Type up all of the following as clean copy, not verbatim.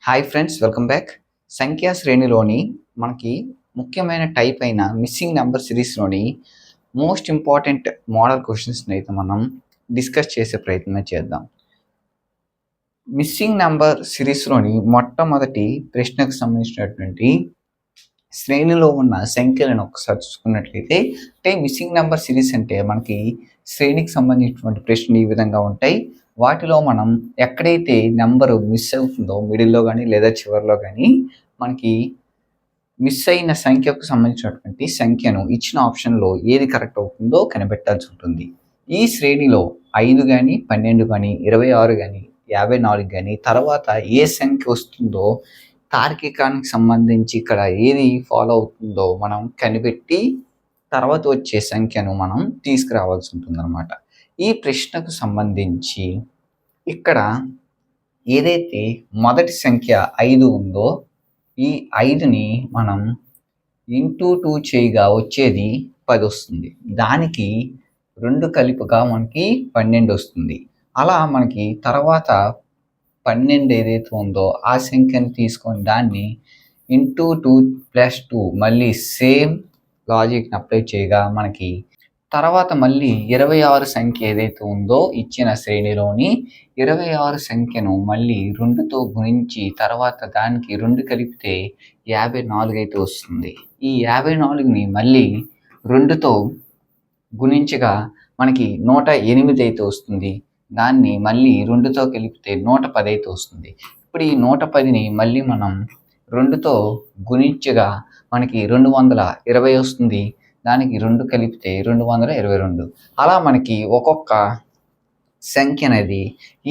Hi friends, welcome back. సంఖ్యా శ్రేణిలోని మనకి ముఖ్యమైన టైప్ అయిన మిస్సింగ్ నెంబర్ సిరీస్లోని మోస్ట్ ఇంపార్టెంట్ మోడల్ క్వశ్చన్స్ని అయితే మనం డిస్కస్ చేసే ప్రయత్నం చేద్దాం. మిస్సింగ్ నెంబర్ సిరీస్లోని మొట్టమొదటి ప్రశ్నకు సంబంధించినటువంటి శ్రేణిలో ఉన్న సంఖ్యలను ఒకసారి చూసుకున్నట్లయితే, అంటే మిస్సింగ్ నెంబర్ సిరీస్ అంటే మనకి శ్రేణికి సంబంధించినటువంటి ప్రశ్నలు ఈ విధంగా ఉంటాయి. వాటిలో మనం ఎక్కడైతే నెంబరు మిస్ అవుతుందో మిడిల్లో కానీ లేదా చివరిలో కానీ మనకి మిస్ అయిన సంఖ్యకు సంబంధించినటువంటి సంఖ్యను ఇచ్చిన ఆప్షన్లో ఏది కరెక్ట్ అవుతుందో కనిపెట్టాల్సి ఉంటుంది. ఈ శ్రేణిలో 5 కానీ 12 కానీ 26 కానీ 54 కానీ తర్వాత ఏ సంఖ్య వస్తుందో తార్కికానికి సంబంధించి ఇక్కడ ఏది ఫాలో అవుతుందో మనం కనిపెట్టి తర్వాత వచ్చే సంఖ్యను మనం తీసుకురావాల్సి ఉంటుందన్నమాట. ఈ ప్రశ్నకు సంబంధించి ఇక్కడ ఏదైతే మొదటి సంఖ్య 5 ఉందో ఈ 5ని మనం ఇంటూ 2 చేయగా వచ్చేది 10 వస్తుంది. దానికి 2 కలిపిగా మనకి 12 వస్తుంది. అలా మనకి తర్వాత 12 ఏదైతే ఉందో ఆ సంఖ్యను తీసుకొని దాన్ని ఇంటూ 2 ప్లస్ 2 మళ్ళీ సేమ్ లాజిక్ని అప్లై చేయగా మనకి తర్వాత మళ్ళీ 26 సంఖ్య ఏదైతే ఉందో ఇచ్చిన శ్రేణిలోని 26 సంఖ్యను మళ్ళీ 2తో గుణించి తర్వాత దానికి 2 కలిపితే 54 అయితే వస్తుంది. ఈ 54ని మళ్ళీ 2తో గుణించగా మనకి 108 అయితే వస్తుంది. దాన్ని మళ్ళీ 2తో కలిపితే 110 అయితే వస్తుంది. ఇప్పుడు ఈ 110ని మళ్ళీ మనం 2తో గుణించగా మనకి 220 వస్తుంది. దానికి 2 కలిపితే 222. అలా మనకి ఒక్కొక్క సంఖ్య అనేది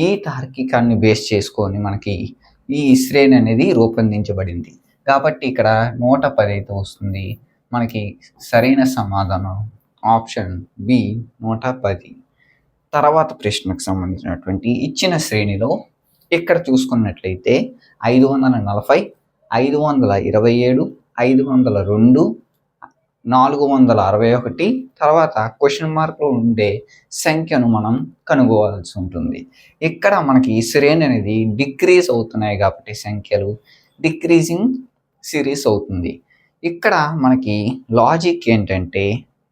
ఈ తార్కికాన్ని బేస్ చేసుకొని మనకి ఈ శ్రేణి అనేది రూపొందించబడింది. కాబట్టి ఇక్కడ 110 అయితే వస్తుంది. మనకి సరైన సమాధానం ఆప్షన్ బి 110. తర్వాత ప్రశ్నకు సంబంధించినటువంటి ఇచ్చిన శ్రేణిలో ఇక్కడ చూసుకున్నట్లయితే 540, 527, 502, 461 తర్వాత క్వశ్చన్ మార్క్లో ఉండే సంఖ్యను మనం కనుగొవాల్సి ఉంటుంది. ఇక్కడ మనకి శ్రేణి అనేది డిక్రీజ్ అవుతున్నాయి కాబట్టి సంఖ్యలు డిక్రీజింగ్ సిరీస్ అవుతుంది. ఇక్కడ మనకి లాజిక్ ఏంటంటే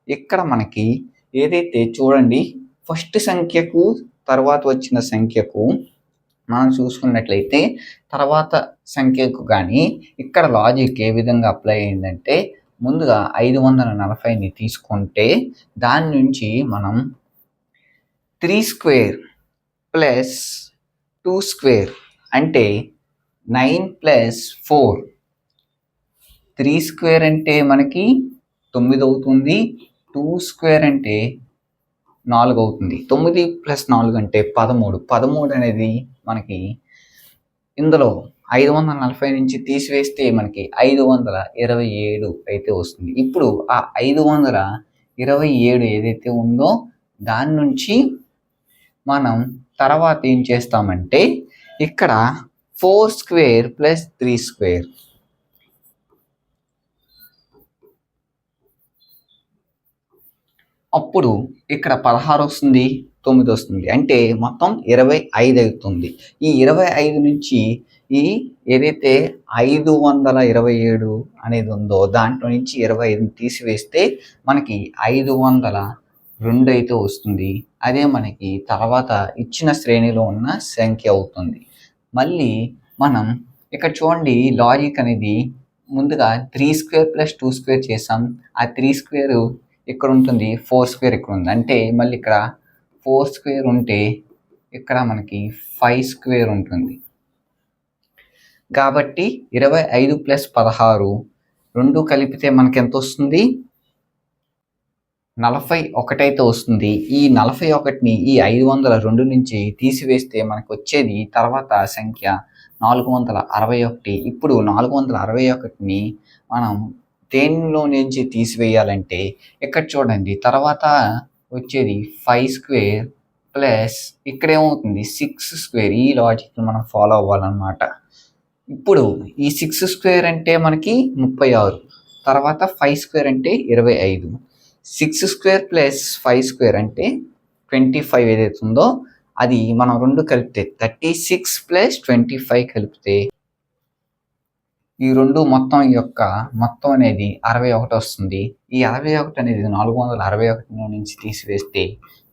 ఇక్కడ మనకి ఏదైతే చూడండి ఫస్ట్ సంఖ్యకు తర్వాత వచ్చిన సంఖ్యకు మనం చూసుకున్నట్లయితే తర్వాత సంఖ్యకు కానీ ఇక్కడ లాజిక్ ఏ విధంగా అప్లై అయిందంటే ముందుగా 540ని తీసుకుంటే దాని నుంచి మనం 3 స్క్వేర్ ప్లస్ 2 స్క్వేర్ అంటే 9 ప్లస్ 4. 3 స్క్వేర్ అంటే మనకి 9 అవుతుంది. 2 స్క్వేర్ అంటే 4 అవుతుంది. 9 ప్లస్ 4 అంటే 13. 13 అనేది మనకి ఇందులో 540 నుంచి తీసివేస్తే మనకి 527 అయితే వస్తుంది. ఇప్పుడు ఆ 527 ఏదైతే ఉందో దాని నుంచి మనం తర్వాత ఏం చేస్తామంటే ఇక్కడ 4 స్క్వేర్ ప్లస్ 3 స్క్వేర్ అప్పుడు ఇక్కడ 16 వస్తుంది, 9 వస్తుంది. అంటే మొత్తం 25 అవుతుంది. ఈ 25 నుంచి ఈ ఏదైతే 527 అనేది ఉందో దాంట్లో నుంచి 25ని తీసివేస్తే మనకి 502 అయితే వస్తుంది. అదే మనకి తర్వాత ఇచ్చిన శ్రేణిలో ఉన్న సంఖ్య అవుతుంది. మళ్ళీ మనం ఇక్కడ చూడండి లాజిక్ అనేది ముందుగా 3 స్క్వేర్ ప్లస్ 2 స్క్వేర్ చేసాం. ఆ 3 స్క్వేర్ ఇక్కడ ఉంటుంది, 4 స్క్వేర్ ఇక్కడ ఉంది. అంటే మళ్ళీ ఇక్కడ 4 స్క్వేర్ ఉంటే ఇక్కడ మనకి 5 స్క్వేర్ ఉంటుంది. కాబట్టి 25 ప్లస్ 16 2 కలిపితే మనకి ఎంత వస్తుంది? 41 అయితే వస్తుంది. ఈ 41ని ఈ 502 నుంచి తీసివేస్తే మనకు వచ్చేది తర్వాత సంఖ్య 461. ఇప్పుడు 461ని మనం దేనిలో నుంచి తీసివేయాలంటే ఇక్కడ చూడండి తర్వాత వచ్చేది 5 స్క్వేర్ ప్లస్ ఇక్కడ ఏమవుతుంది 6 స్క్వేర్. ఈ లాజిక్ మనం ఫాలో అవ్వాలన్నమాట. ఇప్పుడు ఈ 6 స్క్వేర్ అంటే మనకి 36, తర్వాత 5 స్క్వేర్ అంటే 25. 6 స్క్వేర్ ప్లస్ 5 స్క్వేర్ అంటే 25 ఏదైతే ఉందో అది మనం 2 కలిపితే 36 ప్లస్ 25 కలిపితే ఈ 2 మొత్తం మొత్తం అనేది 61 వస్తుంది. ఈ 61 అనేది 461 నుంచి తీసివేస్తే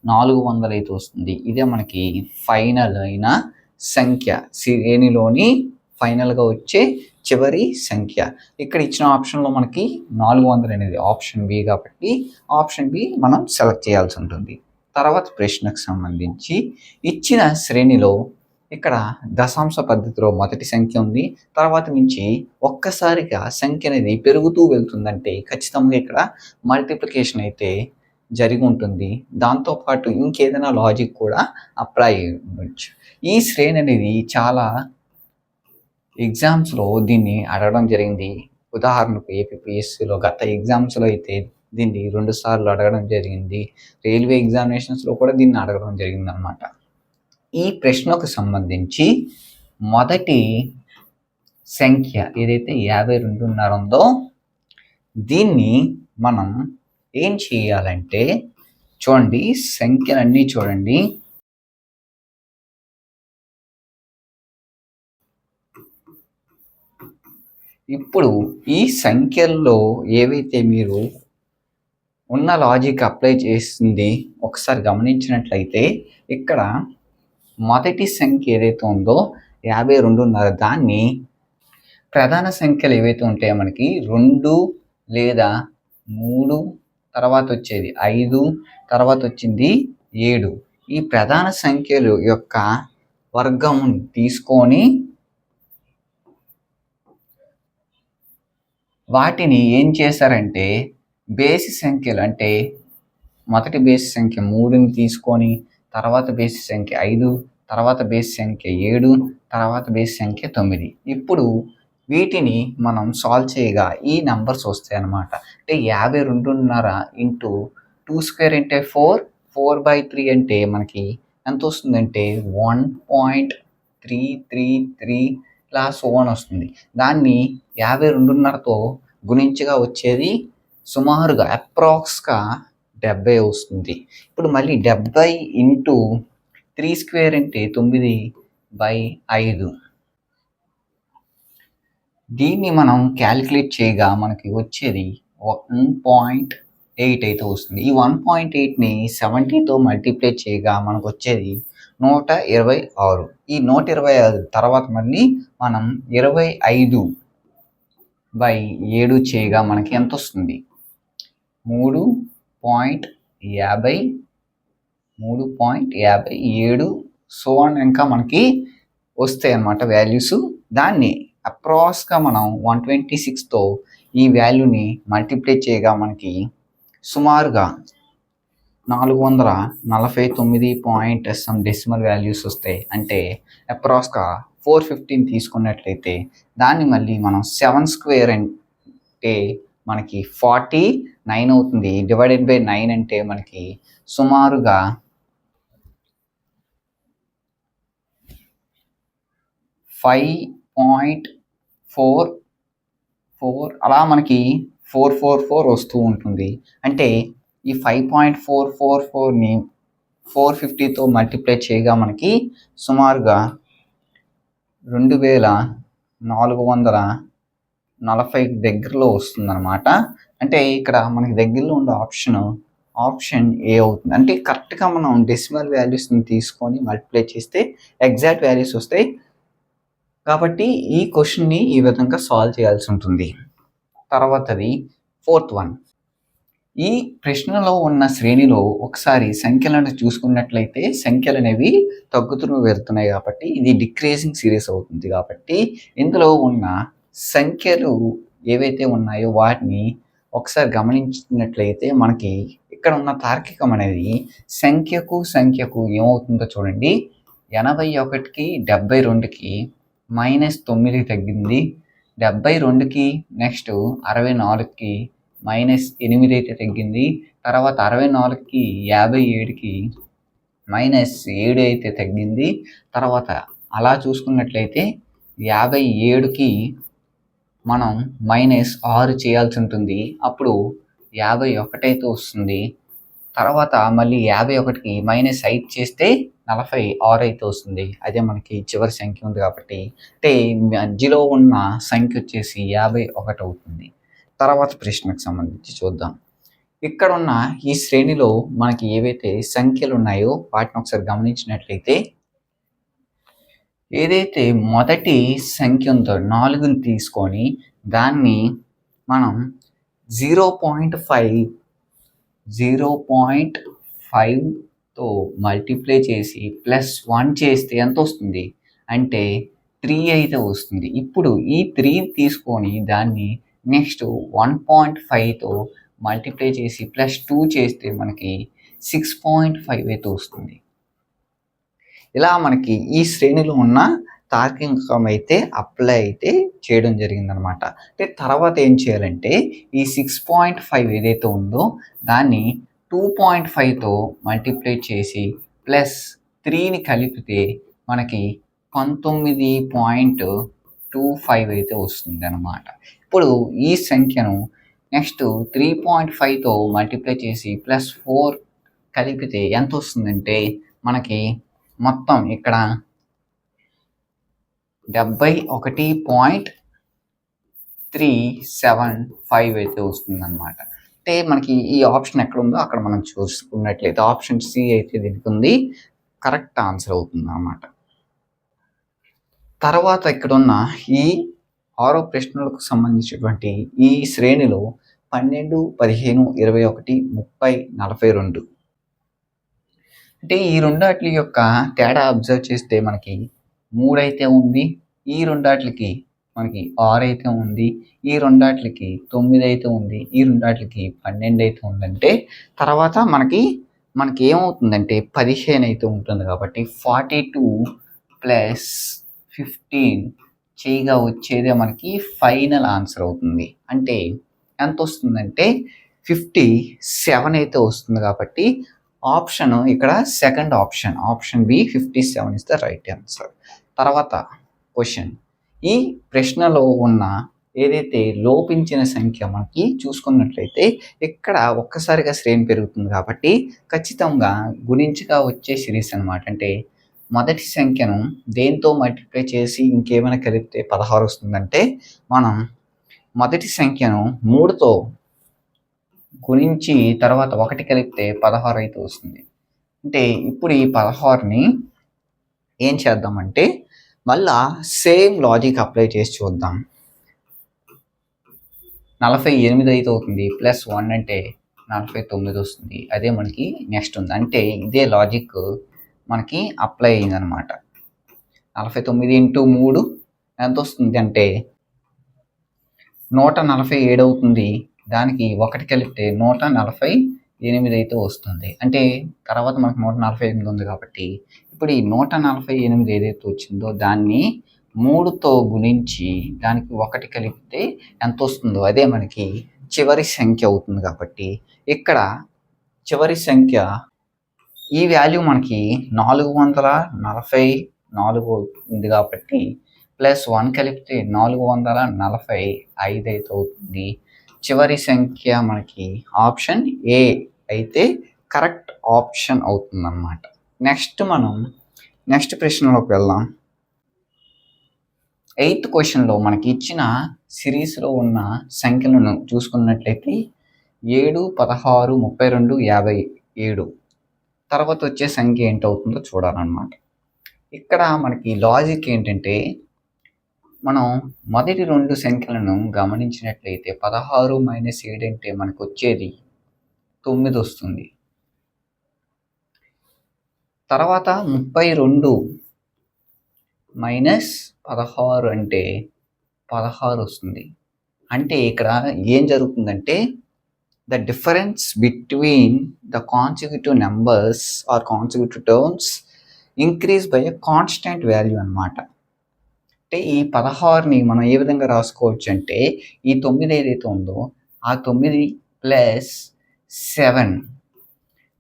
400 అయితే వస్తుంది. ఇదే మనకి ఫైనల్ అయిన సంఖ్య, శ్రేణిలోని ఫైనల్గా వచ్చే చివరి సంఖ్య. ఇక్కడ ఇచ్చిన ఆప్షన్లో మనకి 400 అనేది ఆప్షన్ బి కాబట్టి ఆప్షన్ బి మనం సెలెక్ట్ చేయాల్సి ఉంటుంది. తర్వాత ప్రశ్నకు సంబంధించి ఇచ్చిన శ్రేణిలో ఇక్కడ దశాంశ పద్ధతిలో మొదటి సంఖ్య ఉంది. తర్వాత నుంచి ఒక్కసారిగా సంఖ్య అనేది పెరుగుతూ వెళ్తుందంటే ఖచ్చితంగా ఇక్కడ మల్టిప్లికేషన్ అయితే జరిగి ఉంటుంది. దాంతోపాటు ఇంకేదైనా లాజిక్ కూడా అప్లై ఉండొచ్చు. ఈ శ్రేణి అనేది చాలా ఎగ్జామ్స్లో దీన్ని అడగడం జరిగింది. ఉదాహరణకు ఏపీపీఎస్సీలో గత ఎగ్జామ్స్లో అయితే దీన్ని 2 సార్లు అడగడం జరిగింది. రైల్వే ఎగ్జామినేషన్స్లో కూడా దీన్ని అడగడం జరిగింది అన్నమాట. ఈ ప్రశ్నకు సంబంధించి మొదటి సంఖ్య ఏదైతే 52.5 ఉందో దీన్ని మనం ఏం చేయాలంటే చూడండి, సంఖ్యలన్నీ చూడండి. ఇప్పుడు ఈ సంఖ్యల్లో ఏవైతే మీరు ఉన్న లాజిక్ అప్లై చేసింది ఒకసారి గమనించినట్లయితే ఇక్కడ మొదటి సంఖ్య ఏదైతే ఉందో 52.5 దాన్ని ప్రధాన సంఖ్యలు ఏవైతే ఉంటాయో మనకి 2 లేదా 3, తర్వాత వచ్చేది 5, తర్వాత వచ్చింది 7. ఈ ప్రధాన సంఖ్యలు యొక్క వర్గం తీసుకొని వాటిని ఏం చేశారంటే బేసి సంఖ్యలు, అంటే మొదటి బేసి సంఖ్య 3ని తీసుకొని తర్వాత బేసి సంఖ్య 5, తర్వాత బేసి సంఖ్య 7, తర్వాత బేసి సంఖ్య 9. ఇప్పుడు వీటిని మనం సాల్వ్ చేయగా ఈ నెంబర్స్ వస్తాయి అన్నమాట. అంటే 52.5 ఇంటూ 2 స్క్వేర్ అంటే 4, 4/3 అంటే మనకి ఎంత వస్తుందంటే 1.333 ఇలా సోన్ వస్తుంది. దాన్ని 52.5తో గుణించగా వచ్చేది సుమారుగా అప్రాక్స్గా 70 వస్తుంది. ఇప్పుడు మళ్ళీ 70 ఇంటూ 3 స్క్వేర్ అంటే 9/5. దీన్ని మనం క్యాలిక్యులేట్ చేయగా మనకి వచ్చేది 1.8 అయితే వస్తుంది. ఈ 1.8ని 70తో మల్టిప్లై చేయగా మనకు వచ్చేది 126. ఈ 126 తర్వాత మళ్ళీ మనం 25/7 చేయగా మనకి ఎంత వస్తుంది? 3.57 సో ఇంకా మనకి వస్తాయి అన్నమాట వాల్యూస్. దాన్ని అప్రాక్స్గా మనం 126తో ఈ వాల్యూని మల్టిప్లై చేయగా మనకి సుమారుగా 449 సమ్ డెసిమల్ వాల్యూస్ వస్తాయి. అంటే అప్రాక్స్గా 415 తీసుకున్నట్లయితే దాన్ని మళ్ళీ మనం 7 స్క్వేర్ అంటే మనకి 49 అవుతుంది. డివైడెడ్ బై 9 అంటే మనకి సుమారుగా 5.44 అలా మనకి 444 వస్తూ ఉంటుంది. అంటే ఈ 5.444ని 450తో మల్టిప్లై చేయగా మనకి సుమారుగా 2440 దగ్గరలో వస్తుందన్నమాట. అంటే ఇక్కడ మనకి దగ్గరలో ఉండే ఆప్షన్ ఏ అవుతుంది. అంటే కరెక్ట్గా మనం డెసిమల్ వాల్యూస్ని తీసుకొని మల్టిప్లై చేస్తే ఎగ్జాక్ట్ వాల్యూస్ వస్తాయి. కాబట్టి ఈ క్వశ్చన్ని ఈ విధంగా సాల్వ్ చేయాల్సి ఉంటుంది. తర్వాతది 4th వన్. ఈ ప్రశ్నలో ఉన్న శ్రేణిలో ఒకసారి సంఖ్యలను చూసుకున్నట్లయితే సంఖ్యలు అనేవి తగ్గుతూ వెళ్తున్నాయి కాబట్టి ఇది డిక్రీజింగ్ సిరీస్ అవుతుంది. కాబట్టి ఇందులో ఉన్న సంఖ్యలు ఏవైతే ఉన్నాయో వాటిని ఒకసారి గమనించినట్లయితే మనకి ఇక్కడ ఉన్న తార్కికం అనేది సంఖ్యకు ఏమవుతుందో చూడండి. 81కి 72కి -9 తగ్గింది. 72కి నెక్స్ట్ 64కి -8 అయితే తగ్గింది. తర్వాత 64కి 57కి -7 అయితే తగ్గింది. తర్వాత అలా చూసుకున్నట్లయితే 57కి మనం -6 చేయాల్సి ఉంటుంది. అప్పుడు 51 అయితే వస్తుంది. తర్వాత మళ్ళీ 51కి -5 చేస్తే 46 అయితే వస్తుంది. అదే మనకి చివరి సంఖ్య ఉంది కాబట్టి అంటే మధ్యలో ఉన్న సంఖ్య వచ్చేసి 51 అవుతుంది. తర్వాత ప్రశ్నకు సంబంధించి చూద్దాం. ఇక్కడున్న ఈ శ్రేణిలో మనకి ఏవైతే సంఖ్యలు ఉన్నాయో వాటిని ఒకసారి గమనించినట్లయితే ఏదైతే మొదటి సంఖ్య ఉందో 4ని తీసుకొని దాన్ని మనం 0.5తో మల్టిప్లై చేసి +1 చేస్తే ఎంత వస్తుంది అంటే 3 అయితే వస్తుంది. ఇప్పుడు ఈ 3 తీసుకొని దాన్ని నెక్స్ట్ 1.5తో మల్టిప్లై చేసి +2 చేస్తే మనకి 6.5 అయితే వస్తుంది. ఇలా మనకి ఈ శ్రేణిలో ఉన్న తార్కికం అయితే అప్లై అయితే చేయడం జరిగిందనమాట. అంటే తర్వాత ఏం చేయాలంటే ఈ 6.5 ఏదైతే ఉందో దాన్ని 2.5తో మల్టిప్లై చేసి +3ని కలిపితే మనకి 19.25 అయితే వస్తుంది అనమాట. ఇప్పుడు ఈ సంఖ్యను నెక్స్ట్ 3.5తో మల్టిప్లై చేసి +4 కలిపితే ఎంత వస్తుందంటే మనకి మొత్తం ఇక్కడ 71.375 అయితే వస్తుందన్నమాట. అంటే మనకి ఈ ఆప్షన్ ఎక్కడ ఉందో అక్కడ మనం చూసుకున్నట్లయితే ఆప్షన్ సి అయితే దీనికి ఉంది, కరెక్ట్ ఆన్సర్ అవుతుంది అన్నమాట. తర్వాత ఇక్కడ ఉన్న ఈ 6 ప్రశ్నలకు సంబంధించినటువంటి ఈ శ్రేణిలో 12, 15, 21, 30, 42 అంటే ఈ రెండాట్ల యొక్క తేడా అబ్జర్వ్ చేస్తే మనకి 3 అయితే ఉంది, ఈ రెండాట్లకి మనకి 6 అయితే ఉంది, ఈ రెండాట్లకి 9 అయితే ఉంది, ఈ రెండాట్లకి 12 అయితే ఉందంటే తర్వాత మనకి ఏమవుతుందంటే 15 అయితే ఉంటుంది కాబట్టి 42 + 15 చేయగా వచ్చేదే మనకి ఫైనల్ ఆన్సర్ అవుతుంది. అంటే ఎంత వస్తుందంటే 57 అయితే వస్తుంది కాబట్టి ఆప్షన్ ఇక్కడ second option B 57 is the right answer. తర్వాత క్వశ్చన్, ఈ ప్రశ్నలో ఉన్న ఏదైతే లోపించిన సంఖ్య మనకి చూసుకున్నట్లయితే ఇక్కడ ఒక్కసారిగా శ్రేణి పెరుగుతుంది కాబట్టి ఖచ్చితంగా గుణించగా వచ్చే సిరీస్ అనమాట. అంటే మొదటి సంఖ్యను దేంతో మల్టిప్లై చేసి ఇంకేమైనా కలిపితే 16 వస్తుందంటే మనం మొదటి సంఖ్యను 3తో గుణించి తర్వాత 1 కలిపితే 16 అయితే వస్తుంది. అంటే ఇప్పుడు ఈ 16ని ఏం చేద్దామంటే మళ్ళా సేమ్ లాజిక్ అప్లై చేసి చూద్దాం. 48 అయితే అవుతుంది, +1 అంటే 49 వస్తుంది. అదే మనకి నెక్స్ట్ ఉంది. అంటే ఇదే లాజిక్ మనకి అప్లై అయిందనమాట. 49 × 3 ఎంత వస్తుంది అంటే 147 అవుతుంది. దానికి 1 కలిపితే 148 అయితే వస్తుంది. అంటే తర్వాత మనకు 148 ఉంది కాబట్టి ఇప్పుడు ఈ 148 ఏదైతే వచ్చిందో దాన్ని 3తో గుణించి దానికి 1 కలిపితే ఎంత వస్తుందో అదే మనకి చివరి సంఖ్య అవుతుంది. కాబట్టి ఇక్కడ చివరి సంఖ్య ఈ వాల్యూ మనకి 444 ఉంది కాబట్టి +1 కలిపితే 445 అయితే అవుతుంది. చివరి సంఖ్య మనకి ఆప్షన్ ఏ అయితే కరెక్ట్ ఆప్షన్ అవుతుందన్నమాట. నెక్స్ట్ ప్రశ్నలోకి వెళ్దాం. 8th క్వశ్చన్లో మనకి ఇచ్చిన సిరీస్లో ఉన్న సంఖ్యలను చూసుకున్నట్లయితే 7, 16, 32, 57 తర్వాత వచ్చే సంఖ్య ఏంటవుతుందో చూడాలన్నమాట. ఇక్కడ మనకి లాజిక్ ఏంటంటే మనం మొదటి 2 సంఖ్యలను గమనించినట్లయితే 16 - 7 అంటే మనకు వచ్చేది 9 వస్తుంది. తర్వాత 32 - 16 అంటే 16 వస్తుంది. అంటే ఇక్కడ ఏం జరుగుతుందంటే the difference between the consecutive numbers or consecutive terms increase by a constant value అన్నమాట. అంటే ఈ 16ని మనం ఏ విధంగా రాసుకోవచ్చు అంటే ఈ 9 ఏదైతే ఉందో ఆ 9 + 7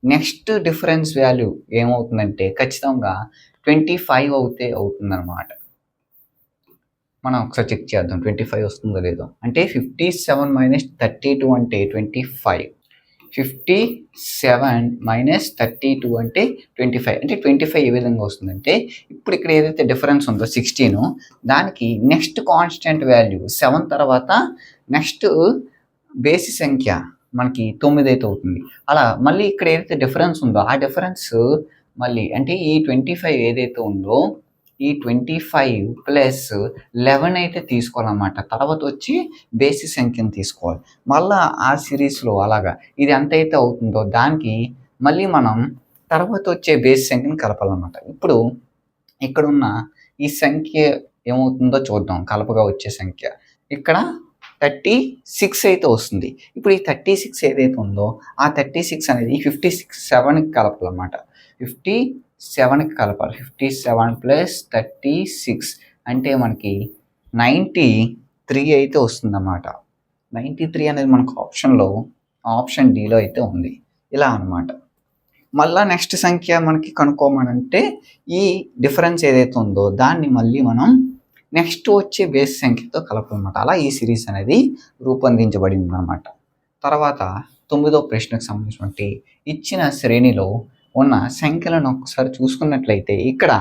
నెక్స్ట్ డిఫరెన్స్ వాల్యూ ఏమవుతుందంటే ఖచ్చితంగా 25 అవుతుందన్నమాట. మనం ఒకసారి చెక్ చేద్దాం 25 వస్తుందో లేదో. అంటే 57 - 32 అంటే 25. 57 మైనస్ 32 అంటే 25. అంటే 25 ఏ విధంగా వస్తుందంటే ఇప్పుడు ఇక్కడ ఏదైతే డిఫరెన్స్ ఉందో 16 దానికి నెక్స్ట్ కాన్స్టెంట్ వాల్యూ 7 తర్వాత నెక్స్ట్ బేసి సంఖ్య మనకి 9 అయితే అవుతుంది. అలా మళ్ళీ ఇక్కడ ఏదైతే డిఫరెన్స్ ఉందో ఆ డిఫరెన్స్ మళ్ళీ అంటే ఈ 25 ఏదైతే ఉందో ఈ 25 ప్లస్ 11 అయితే తీసుకోవాలన్నమాట. తర్వాత వచ్చి బేసి సంఖ్యను తీసుకోవాలి. మళ్ళా ఆ సిరీస్లో అలాగా ఇది ఎంత అయితే అవుతుందో దానికి మళ్ళీ మనం తర్వాత వచ్చే బేసి సంఖ్యను కలపాలన్నమాట. ఇప్పుడు ఇక్కడున్న ఈ సంఖ్య ఏమవుతుందో చూద్దాం. కలపగా వచ్చే సంఖ్య ఇక్కడ 36 అయితే వస్తుంది. ఇప్పుడు ఈ 36 ఏదైతే ఉందో ఆ 36 అనేది 57కి కలపాలన్నమాట. 57కి కలపాలి. 57 ప్లస్ 36 అంటే మనకి 93 అయితే వస్తుందన్నమాట. 93 అనేది మనకు ఆప్షన్ డిలో అయితే ఉంది. ఇలా అన్నమాట. మళ్ళా నెక్స్ట్ సంఖ్య మనకి కనుక్కోమనంటే ఈ డిఫరెన్స్ ఏదైతే ఉందో దాన్ని మళ్ళీ మనం నెక్స్ట్ వచ్చే బేస్ సంఖ్యతో కలపాలన్నమాట. అలా ఈ సిరీస్ అనేది రూపొందించబడింది అన్నమాట. తర్వాత 9వ ప్రశ్నకు సంబంధించినటువంటి ఇచ్చిన శ్రేణిలో ఉన్న సంఖ్యలను ఒకసారి చూసుకున్నట్లయితే ఇక్కడ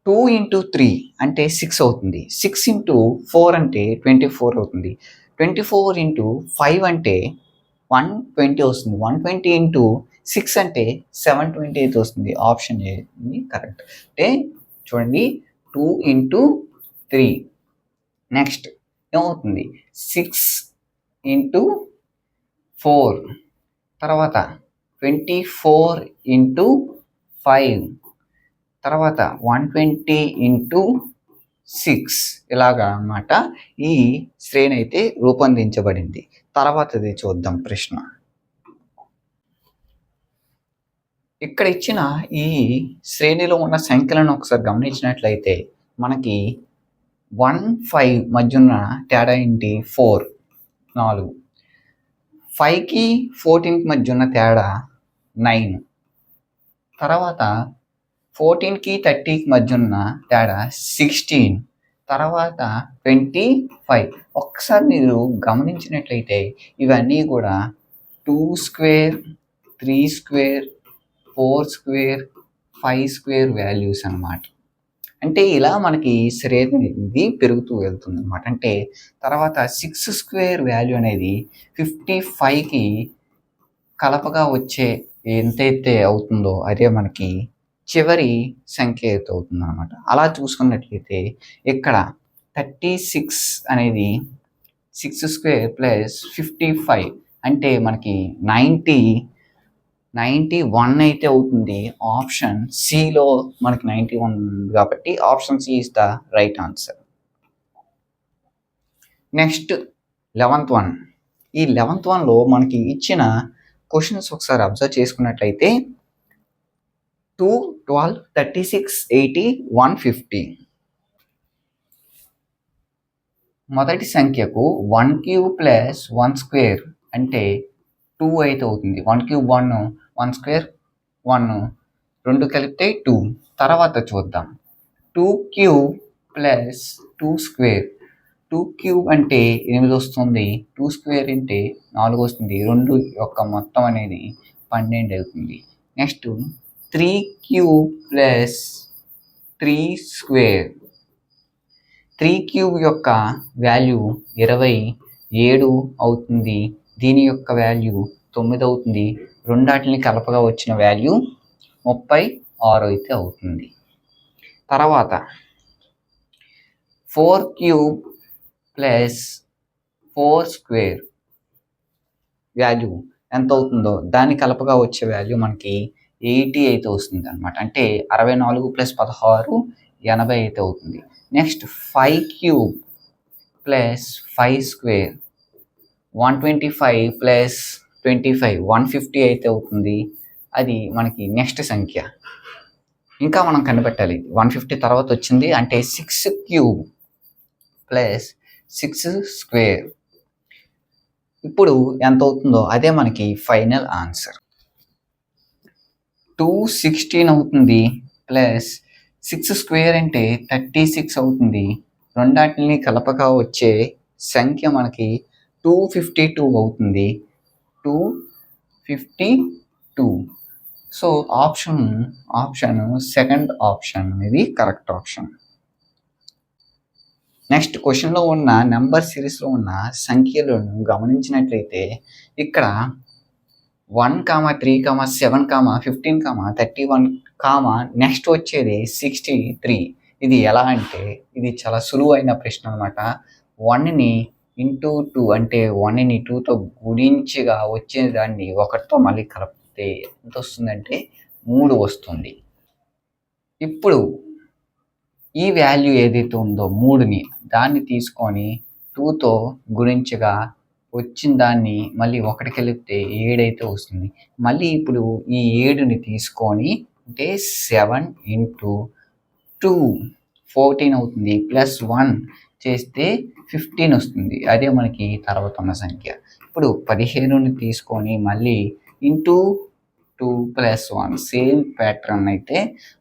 2 × 3 అంటే 6 అవుతుంది. 6 × 4 అంటే 24 అవుతుంది. 24 × 5 అంటే 120 వస్తుంది. 120 × 6 అంటే 720 అయితే వస్తుంది. Option A correct. అంటే చూడండి 2 × 3 నెక్స్ట్ ఏమవుతుంది 6 × 4 తర్వాత 24 × 5 తర్వాత 120 × 6 ఇలాగా అన్నమాట ఈ శ్రేణి అయితే రూపొందించబడింది. తర్వాతది చూద్దాం ప్రశ్న. ఇక్కడ ఇచ్చిన ఈ శ్రేణిలో ఉన్న సంఖ్యలను ఒకసారి గమనించినట్లయితే మనకి 1, 5 మధ్య ఉన్న తేడా ఏంటి 4. 5కి 14కి మధ్య ఉన్న తేడా 9. తర్వాత 14కి 30కి మధ్య ఉన్న తేడా 16. తర్వాత 25. ఒక్కసారి మీరు గమనించినట్లయితే ఇవన్నీ కూడా 2 square 3 square 4 square 5 square values అన్నమాట. అంటే ఇలా మనకి శ్రేణి అనేది పెరుగుతూ వెళ్తుంది అనమాట. అంటే తర్వాత 6 స్క్వేర్ వాల్యూ అనేది 55కి కలపగా వచ్చే ఎంతైతే అవుతుందో అదే మనకి చివరి సంఖ్య అయితే అవుతుంది అనమాట. అలా చూసుకున్నట్లయితే ఇక్కడ 36 అనేది 6 స్క్వేర్ ప్లస్ 55 అంటే మనకి 91 అయితే అవుతుంది. ఆప్షన్ సిలో మనకి 91 కాబట్టి option C is the right answer. Next 11th one. ఈ 11th వన్లో మనకి ఇచ్చిన క్వశ్చన్స్ ఒకసారి అబ్జర్వ్ చేసుకున్నట్లయితే 2, 12, 36, 80, 150. మొదటి సంఖ్యకు 1³ ప్లస్ 1 స్క్వేర్ అంటే 2 అయితే అవుతుంది. 1³ 1, 1 స్క్వేర్ 1, 2 కలిపితే 2. తర్వాత చూద్దాం 2³ ప్లస్ 2 స్క్వేర్. 2³ అంటే 8 వస్తుంది. 2 స్క్వేర్ అంటే 4 వస్తుంది. 2 యొక్క మొత్తం అనేది 12 అవుతుంది. Next 3³ plus 3 square. 3³ యొక్క వాల్యూ 27 అవుతుంది. దీని యొక్క వాల్యూ 9 అవుతుంది. రెండాటిని కలపగా వచ్చిన వాల్యూ 36 అయితే అవుతుంది. తర్వాత 4³ ప్లస్ 4 స్క్వేర్ వాల్యూ ఎంత అవుతుందో దాన్ని కలపగా వచ్చే వాల్యూ మనకి 80 అయితే వస్తుంది అనమాట. అంటే 64 ప్లస్ 16 80 అయితే అవుతుంది. నెక్స్ట్ 5³ ప్లస్ 5 స్క్వేర్ 125 ప్లస్ 25 150 అయితే అవుతుంది. అది మనకి నెక్స్ట్ సంఖ్య. ఇంకా మనం కనిపెట్టాలి 150 తర్వాత వచ్చింది అంటే 6³ ప్లస్ 6 స్క్వేర్. ఇప్పుడు ఎంత అవుతుందో అదే మనకి ఫైనల్ ఆన్సర్. 216 అవుతుంది ప్లస్ 6 స్క్వేర్ అంటే 36 అవుతుంది. రెండాటిని కలపగా వచ్చే సంఖ్య మనకి 252 అవుతుంది. 52. సో ఆప్షన్ సెకండ్ ఆప్షన్ అనేది కరెక్ట్ ఆప్షన్. నెక్స్ట్ క్వశ్చన్లో ఉన్న నెంబర్ సిరీస్లో ఉన్న సంఖ్యలను గమనించినట్లయితే ఇక్కడ 1, 3, 7, 15, 31, నెక్స్ట్ వచ్చేది 63. ఇది ఎలా అంటే ఇది చాలా సులువైన ప్రశ్న అనమాట. 1ని ఇంటూ 2 అంటే 1ని 2తో గుణించిగా వచ్చేదాన్ని 1తో మళ్ళీ కలిపితే ఎంత వస్తుందంటే 3 వస్తుంది. ఇప్పుడు ఈ వాల్యూ ఏదైతే ఉందో 3ని దాన్ని తీసుకొని 2తో గుణించగా వచ్చిన దాన్ని మళ్ళీ 1 కలిపితే 7 అయితే వస్తుంది. మళ్ళీ ఇప్పుడు ఈ 7ని తీసుకొని అంటే 7 ఇంటూ 2 14 అవుతుంది, ప్లస్ 1 చేస్తే 15 వస్తుంది. అదే మనకి తర్వాత ఉన్న సంఖ్య. ఇప్పుడు 15ని తీసుకొని మళ్ళీ ఇంటూ 2 ప్లస్ 1 సేమ్ ప్యాటర్న్ అయితే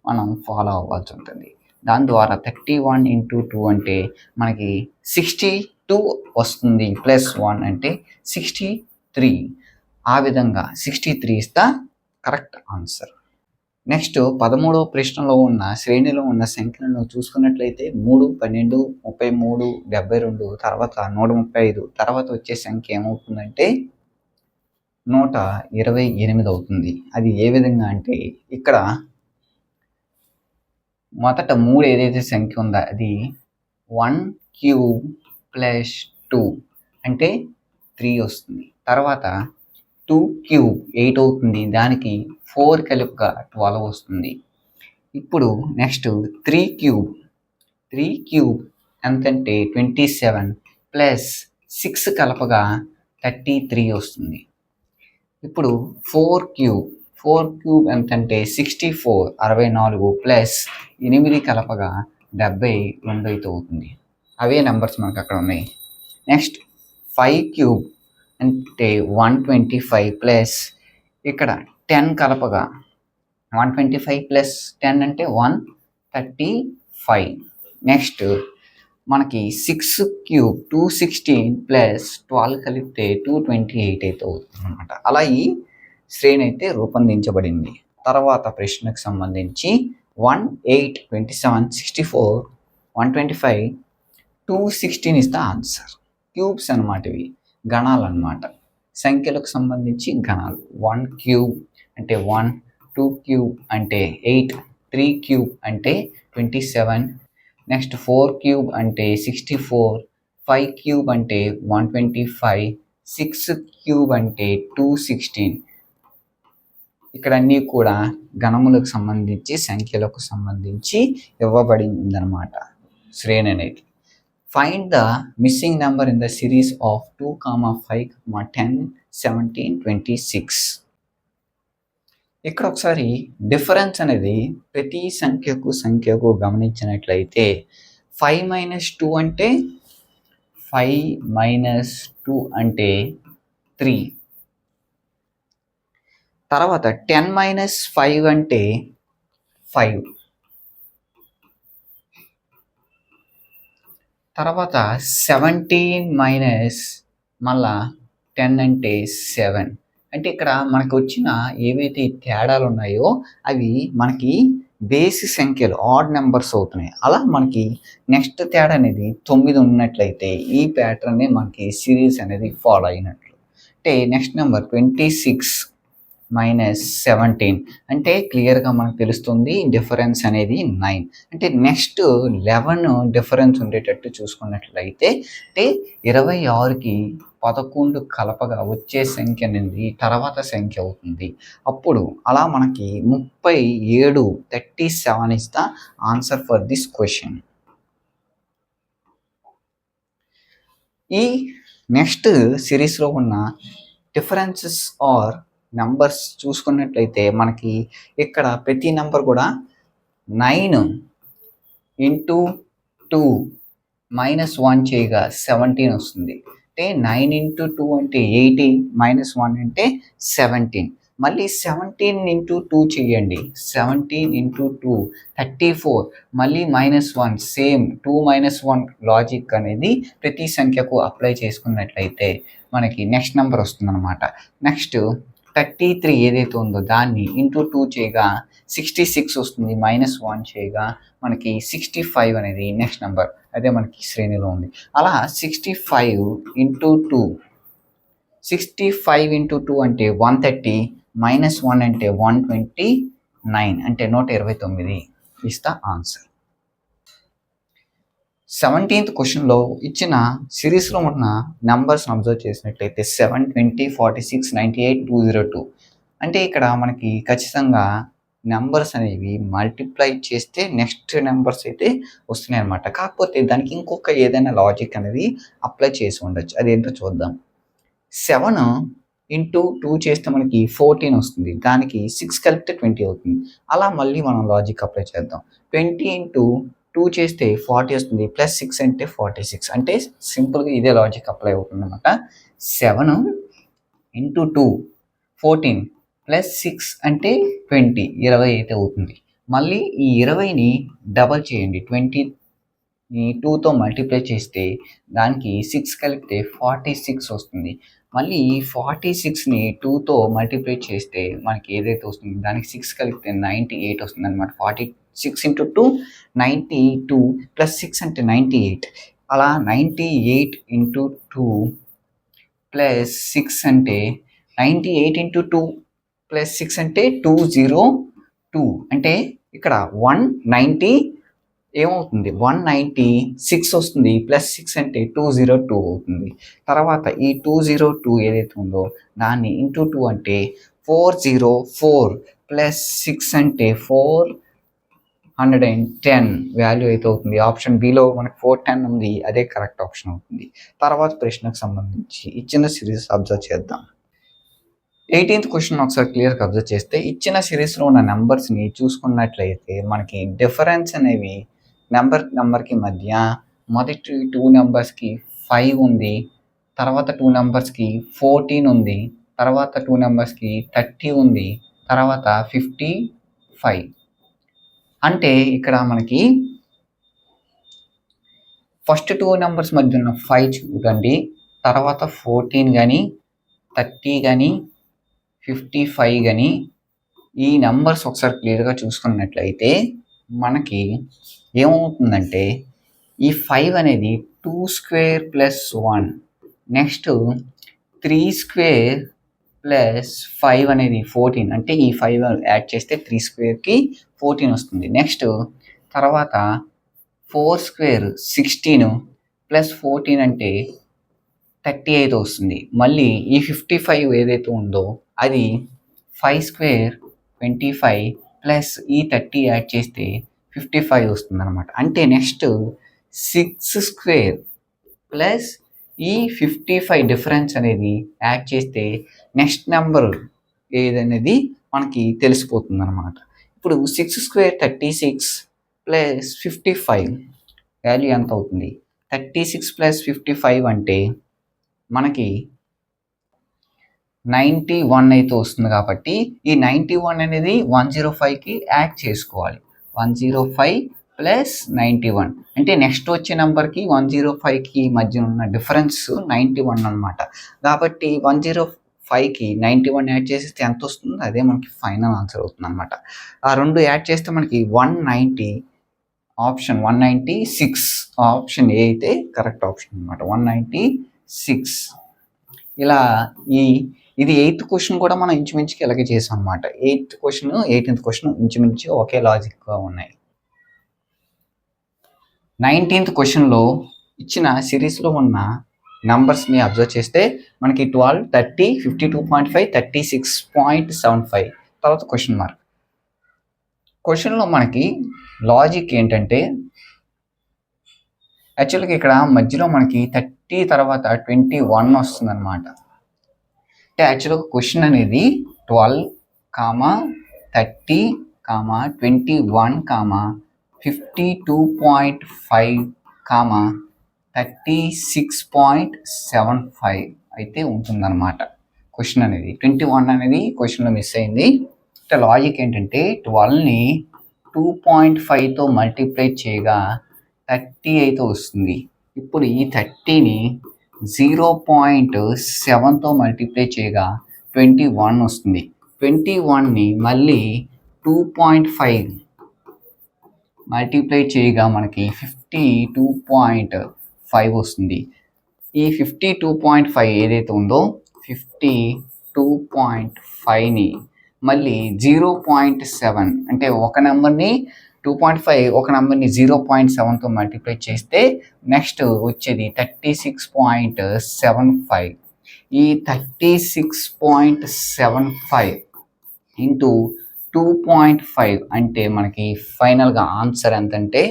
మనం ఫాలో అవ్వాల్సి ఉంటుంది. దాని ద్వారా 31 ఇంటూ 2 అంటే మనకి 62 వస్తుంది, ప్లస్ 1 అంటే 63. ఆ విధంగా 63 is the correct answer. Next 13వ ప్రశ్నలో ఉన్న శ్రేణిలో ఉన్న సంఖ్యలను చూసుకున్నట్లయితే 3, 12, 33, 72, తర్వాత 135, తర్వాత వచ్చే సంఖ్య ఏమవుతుందంటే 128 అవుతుంది. అది ఏ విధంగా అంటే ఇక్కడ మొదట 3 ఏదైతే సంఖ్య ఉందో అది 1³ ప్లస్ 2 అంటే 3 వస్తుంది. తర్వాత 2³ 8 అవుతుంది, దానికి 4 కలుపుగా 12 వస్తుంది. ఇప్పుడు నెక్స్ట్ 3³ ఎంతంటే 27 ప్లస్ 6 కలపగా 33 వస్తుంది. ఇప్పుడు 4³ ఎంతంటే 64 64 ప్లస్ 8 కలపగా 72 అయితే అవుతుంది. అవే నెంబర్స్ మనకు అక్కడ ఉన్నాయి. నెక్స్ట్ 5³ అంటే 125 ప్లస్ ఇక్కడ 10 కలపగా 125 ప్లస్ 10 అంటే 135. నెక్స్ట్ మనకి 6³ 216 ప్లస్ 12 కలిపితే 228 అయితే అవుతుంది అనమాట. అలా ఈ శ్రేణి అయితే రూపొందించబడింది. తర్వాత ప్రశ్నకు సంబంధించి 1, 8, 27, 64, 125, 216 ఇస్ ద ఆన్సర్. క్యూబ్స్ అనమాట, ఇవి గణాలు అనమాట. సంఖ్యలకు సంబంధించి గణాలు. 1³ అంటే 1, 2³ అంటే 8, 3³ అంటే 27, నెక్స్ట్ 4³ అంటే 64, 5³ అంటే 125, 6³ అంటే 216. ఇక్కడ అన్నీ కూడా గణములకు సంబంధించి సంఖ్యలకు సంబంధించి ఇవ్వబడిందనమాట శ్రేణి అనేది. Find the missing number in the series of 2, 5, 10, 17, 26. ఇక్కడ ఒకసారి డిఫరెన్స్ అనేది ప్రతి సంఖ్యకు గమనించినట్లయితే 5 - 2 అంటే 5 - 2 అంటే 3. తర్వాత 10 - 5 అంటే 5. తర్వాత 17 మళ్ళా 10 అంటే 7. అంటే ఇక్కడ మనకు వచ్చిన ఏవైతే తేడాలు ఉన్నాయో అవి మనకి బేసి సంఖ్యలు ఆడ్ నెంబర్స్ అవుతున్నాయి. అలా మనకి నెక్స్ట్ తేడా అనేది 9 ఉన్నట్లయితే ఈ ప్యాటర్న్ మనకి సిరీస్ అనేది ఫాలో అయినట్లు. అంటే నెక్స్ట్ నెంబర్ 26 - 17 అంటే క్లియర్గా మనకు తెలుస్తుంది డిఫరెన్స్ అనేది 9. అంటే నెక్స్ట్ 11 డిఫరెన్స్ ఉండేటట్టు చూసుకున్నట్లయితే అంటే 26కి 11 కలపగా వచ్చే సంఖ్య అనేది తర్వాత సంఖ్య అవుతుంది. అప్పుడు అలా మనకి 37 is the answer for this question. ఈ నెక్స్ట్ సిరీస్లో ఉన్న డిఫరెన్సెస్ ఆర్ నెంబర్స్ చూసుకున్నట్లయితే మనకి ఇక్కడ ప్రతి నెంబర్ కూడా 9 ఇంటూ 2 -1 చేయగా 17 వస్తుంది. అంటే 9 ఇంటూ 2 అంటే 18, -1 అంటే 17. మళ్ళీ 17 ఇంటూ 2 చేయండి. 17 ఇంటూ 2 34, మళ్ళీ -1 సేమ్ 2 - 1 లాజిక్ అనేది ప్రతి సంఖ్యకు అప్లై చేసుకున్నట్లయితే మనకి నెక్స్ట్ నెంబర్ వస్తుంది అనమాట. నెక్స్ట్ 33 ఏదైతే ఉందో దాన్ని ఇంటూ 2 చేయగా 66 వస్తుంది. -1 చేయగా మనకి 65 అనేది నెక్స్ట్ నెంబర్. అదే మనకి శ్రేణిలో ఉంది. అలా 65 ఇంటూ 2 65 ఇంటూ 2 అంటే 130 -1 అంటే 129 అంటే 129 ఇస్ ద ఆన్సర్. 17th క్వశ్చన్లో ఇచ్చిన సిరీస్లో ఉన్న నెంబర్స్ని అబ్జర్వ్ చేసినట్లయితే 7, 20, 46, 98, 202 అంటే ఇక్కడ మనకి ఖచ్చితంగా నెంబర్స్ అనేవి మల్టిప్లై చేస్తే నెక్స్ట్ నెంబర్స్ అయితే వస్తున్నాయి అనమాట. కాకపోతే దానికి ఇంకొక ఏదైనా లాజిక్ అనేది అప్లై చేసి ఉండొచ్చు. అదేంటో చూద్దాం. 7 ఇంటూ 2 చేస్తే మనకి 14 వస్తుంది. దానికి 6 కలిపితే 20 అవుతుంది. అలా మళ్ళీ మనం లాజిక్ అప్లై చేద్దాం. 20 ఇంటూ 2 చేస్తే 40 వస్తుంది. ప్లస్ 6 అంటే 46 అంటే సింపుల్గా ఇదే లాజిక్ అప్లై అవుతుంది అనమాట. 7 ఇంటూ 2 14 ప్లస్ 6 అంటే 20 అయితే అవుతుంది. మళ్ళీ ఈ 20ని డబల్ చేయండి. 20ని 2తో మల్టిప్లై చేస్తే దానికి 6 కలిపితే 46 వస్తుంది. మళ్ళీ ఈ 46ని 2తో మల్టిప్లై చేస్తే మనకి ఏదైతే వస్తుంది దానికి 6 కలిపితే 98 వస్తుంది అనమాట. 46 ఇంటూ 2 92 ప్లస్ 6 అంటే 98. అలా 98 ఇంటూ 2 ప్లస్ 6 అంటే 98 ఇంటూ 2 ప్లస్ 6 అంటే 202 అంటే ఇక్కడ 190 ఏమవుతుంది 196 వస్తుంది. ప్లస్ 6 అంటే 202 అవుతుంది. తర్వాత ఈ 202 ఏదైతే ఉందో దాన్ని ఇంటూ 2 అంటే 404 ప్లస్ 6 అంటే 410 వాల్యూ అయితే అవుతుంది. ఆప్షన్ బిలో మనకు 410 ఉంది. అదే కరెక్ట్ ఆప్షన్ అవుతుంది. తర్వాత ప్రశ్నకు సంబంధించి ఇచ్చిన సిరీస్ అబ్జర్వ్ చేద్దాం. 18th క్వశ్చన్ ఒకసారి క్లియర్గా అబ్జర్వ్ చేస్తే ఇచ్చిన సిరీస్లో ఉన్న నెంబర్స్ని చూసుకున్నట్లయితే మనకి డిఫరెన్స్ అనేవి నెంబర్కి మధ్య మొదటి 2 నెంబర్స్కి 5 ఉంది. తర్వాత 2 నెంబర్స్కి 14 ఉంది. తర్వాత 2 నెంబర్స్కి 30 ఉంది. తర్వాత 55 అంటే ఇక్కడ మనకి ఫస్ట్ 2 నెంబర్స్ మధ్య ఉన్న 5 చూడండి. తర్వాత 14 కానీ 30 కానీ 55 కానీ ఈ నెంబర్స్ ఒకసారి క్లియర్గా చూసుకున్నట్లయితే మనకి ఏమవుతుందంటే ఈ 5 అనేది 2 square plus 1 next 3 square plus 5 అనేది 14 అంటే ఈ 5 యాడ్ చేస్తే 3 స్క్వేర్కి 14 వస్తుంది. నెక్స్ట్ తర్వాత 4 స్క్వేర్ 16 ప్లస్ 14 అంటే 38 వస్తుంది. మళ్ళీ ఈ 55 ఏదైతే ఉందో అది 5 స్క్వేర్ 25 ప్లస్ ఈ 30 యాడ్ చేస్తే 55 వస్తుంది అనమాట. అంటే నెక్స్ట్ 6 స్క్వేర్ ప్లస్ ఈ 55 డిఫరెన్స్ అనేది యాడ్ చేస్తే నెక్స్ట్ నెంబర్ ఏదనేది మనకి తెలిసిపోతుంది అనమాట. ఇప్పుడు 6 స్క్వేర్ 36 ప్లస్ 55 వాల్యూ ఎంత అవుతుంది? 36 ప్లస్ 55 అంటే మనకి 91 అయితే వస్తుంది. కాబట్టి ఈ 91 అనేది 105కి యాడ్ చేసుకోవాలి. 105 ప్లస్ 91 అంటే నెక్స్ట్ వచ్చే నెంబర్కి 105కి మధ్య ఉన్న డిఫరెన్స్ 91 అనమాట. కాబట్టి 105కి 91 యాడ్ చేస్తే ఎంత వస్తుంది? అదే మనకి ఫైనల్ ఆన్సర్ అవుతుంది అనమాట. ఆ రెండు యాడ్ చేస్తే మనకి 190 ఆప్షన్ 196 ఆప్షన్ ఏ అయితే కరెక్ట్ ఆప్షన్ అనమాట. 196 ఇలా ఇది 8th క్వశ్చన్ కూడా మనం ఇంచుమించుకి ఇలాగే చేసాం అనమాట. 8th క్వశ్చన్ 18th క్వశ్చన్ ఇంచుమించు ఒకే లాజిక్గా ఉన్నాయి. 19th క్వశ్చన్లో ఇచ్చిన సిరీస్లో ఉన్న నంబర్స్ని అబ్జర్వ్ చేస్తే మనకి 12, 30, 52.5, 36.75 తర్వాత క్వశ్చన్ మార్క్. క్వశ్చన్లో మనకి లాజిక్ ఏంటంటే యాక్చువల్గా ఇక్కడ మధ్యలో మనకి 30 తర్వాత 21 వస్తుంది అనమాట. అంటే యాక్చువల్గా క్వశ్చన్ అనేది 12, 30, 21, 52.5, 36.75 అయితే ఉంటుందన్నమాట క్వశ్చన్ అనేది. 21 అనేది క్వశ్చన్లో మిస్ అయింది. అంటే లాజిక్ ఏంటంటే 12ని 2.5తో మల్టిప్లై చేయగా 30 అయితే వస్తుంది. ఇప్పుడు ఈ 30ని 0.7తో మల్టిప్లై చేయగా 21 వస్తుంది. 21ని మళ్ళీ 2.5 మల్టిప్లై చేయగా మనకి 52.5 వస్తుంది. ఈ 52.5 ఏదైతే ఉందో 52.5ని మళ్ళీ 0.7 అంటే ఒక నెంబర్ని 2.5 ఒక నెంబర్ని 0.7తో మల్టిప్లై చేస్తే నెక్స్ట్ వచ్చేది 36.75. ఈ 36.75 ఇంటూ 2.5 అంటే మనకి ఫైనల్గా ఆన్సర్ ఎంతంటే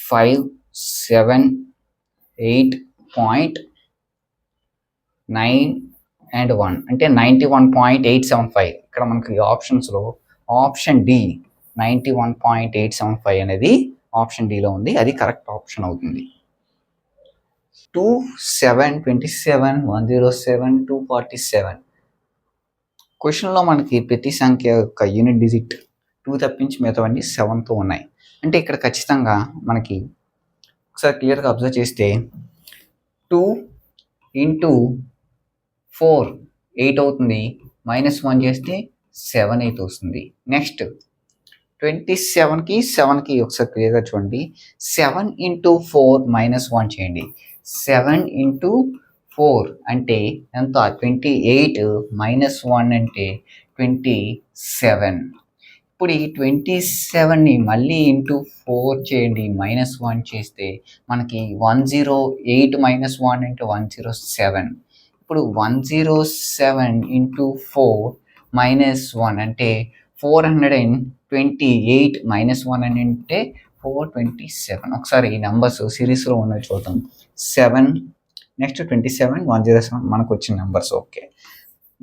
578.9 and 1 అంటే 91.875. ఇక్కడ మనకి ఆప్షన్స్లో ఆప్షన్ డి 91.875 అనేది ఆప్షన్ డిలో ఉంది. అది కరెక్ట్ ఆప్షన్ అవుతుంది. 2, 7, 27, 107, 247. క్వశ్చన్లో మనకి ప్రతి సంఖ్య యొక్క యూనిట్ డిజిట్ 2 తప్పించి మిగతావన్నీ 7తో ఉన్నాయి. అంటే ఇక్కడ ఖచ్చితంగా మనకి ఒకసారి క్లియర్గా అబ్జర్వ్ చేస్తే 2 into 4 8 అవుతుంది. -1 చేస్తే 7 అయితే వస్తుంది. నెక్స్ట్ 27కి 7కి ఒకసారి క్లియర్గా చూడండి. 7 into 4 -1 చేయండి. 7 into 4 అంటే ఎంత 28 -1 అంటే 27. ఇప్పుడు ఈ 27ని మళ్ళీ ఇంటూ 4 చేయండి. -1 చేస్తే మనకి 108 -1 అంటే 107. ఇప్పుడు 107 ఇంటూ 4 -1 అంటే 428 -1 అని అంటే 427. ఒకసారి ఈ నెంబర్స్ సిరీస్లో ఉన్నవి చూద్దాం. 7 నెక్స్ట్ 27 107 మనకు వచ్చిన నెంబర్స్. ఓకే,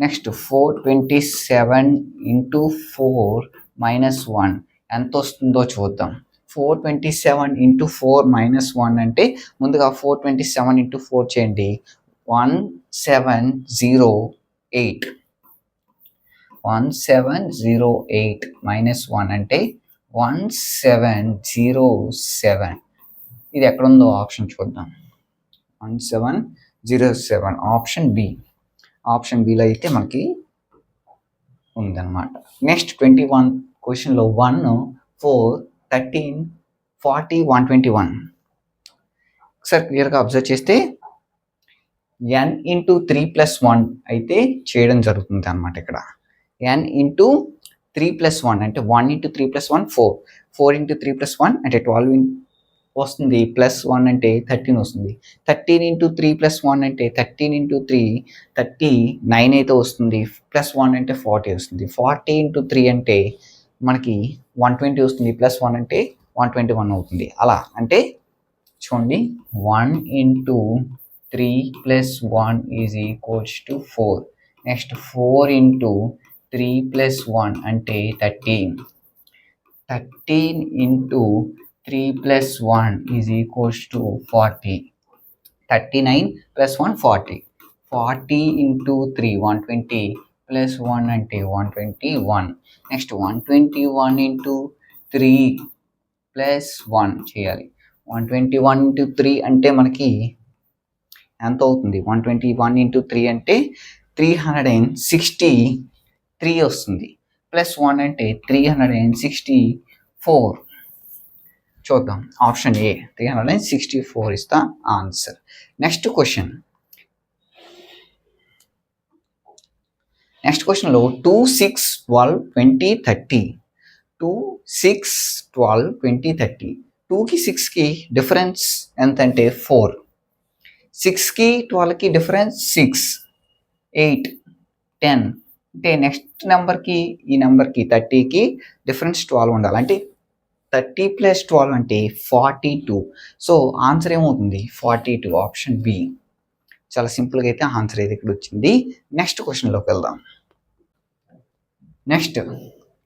నెక్స్ట్ 427 ఇంటూ 4 -1 ఎంత వస్తుందో చూద్దాం. 427 ఇంటూ 4 -1 అంటే ముందుగా 427 ఇంటూ 4 చేయండి. 1708 1708 -1 అంటే 1707. ఇది ఎక్కడుందో ఆప్షన్ చూద్దాం. 1707 ఆప్షన్ బి. ఆప్షన్ బిలో అయితే మనకి ఉందన్నమాట. నెక్స్ట్ 21 క్వశ్చన్లో 1, 4, 13, 40, 121. ఒకసారి క్లియర్గా అబ్జర్వ్ చేస్తే n ఇంటూ 3+1 అయితే చేయడం జరుగుతుంది అన్నమాట. ఇక్కడ n ఇంటూ 3+1 అంటే 1 ఇంటూ 3+1 4. 4 ఇంటూ 3+1 అంటే 12 వస్తుంది. +1 అంటే 13 వస్తుంది. 13 ఇంటూ 3+1 అంటే 13 ఇంటూ 3 39 అయితే వస్తుంది. +1 అంటే 40 వస్తుంది. 40 ఇంటూ 3 అంటే మనకి 120 వస్తుంది. +1 అంటే 121 అవుతుంది. అలా అంటే చూడండి 1 into 3+1 is equals to 4. Next 4 into 3+1 అంటే 13. 13 into 3+1 is equals to 40. 39 +1 40. 40 into 3 120 +1 అంటే 121. నెక్స్ట్ 121 ఇంటూ 3+1 చేయాలి. 121 ఇంటూ 3 అంటే మనకి ఎంత అవుతుంది? 121 ఇంటూ 3 అంటే 363 వస్తుంది. +1 అంటే 364. చూద్దాం. Option A 364 is the answer. Next question. Next క్వశ్చన్లో 2, 6, 12, 20, 30. 2, 6, 12, 20, 30. 2కి 6కి డిఫరెన్స్ ఎంత అంటే 4. 6కి 12కి డిఫరెన్స్ 6, 8, 10. అంటే నెక్స్ట్ నెంబర్కి ఈ నెంబర్కి 30కి డిఫరెన్స్ 12 ఉండాలి. అంటే 30 + 12 అంటే 42. సో ఆన్సర్ ఏమవుతుంది? 42. Option B. చాలా సింపుల్గా అయితే ఆన్సర్ అయితే ఇక్కడ వచ్చింది. నెక్స్ట్ క్వశ్చన్లోకి వెళ్దాం. Next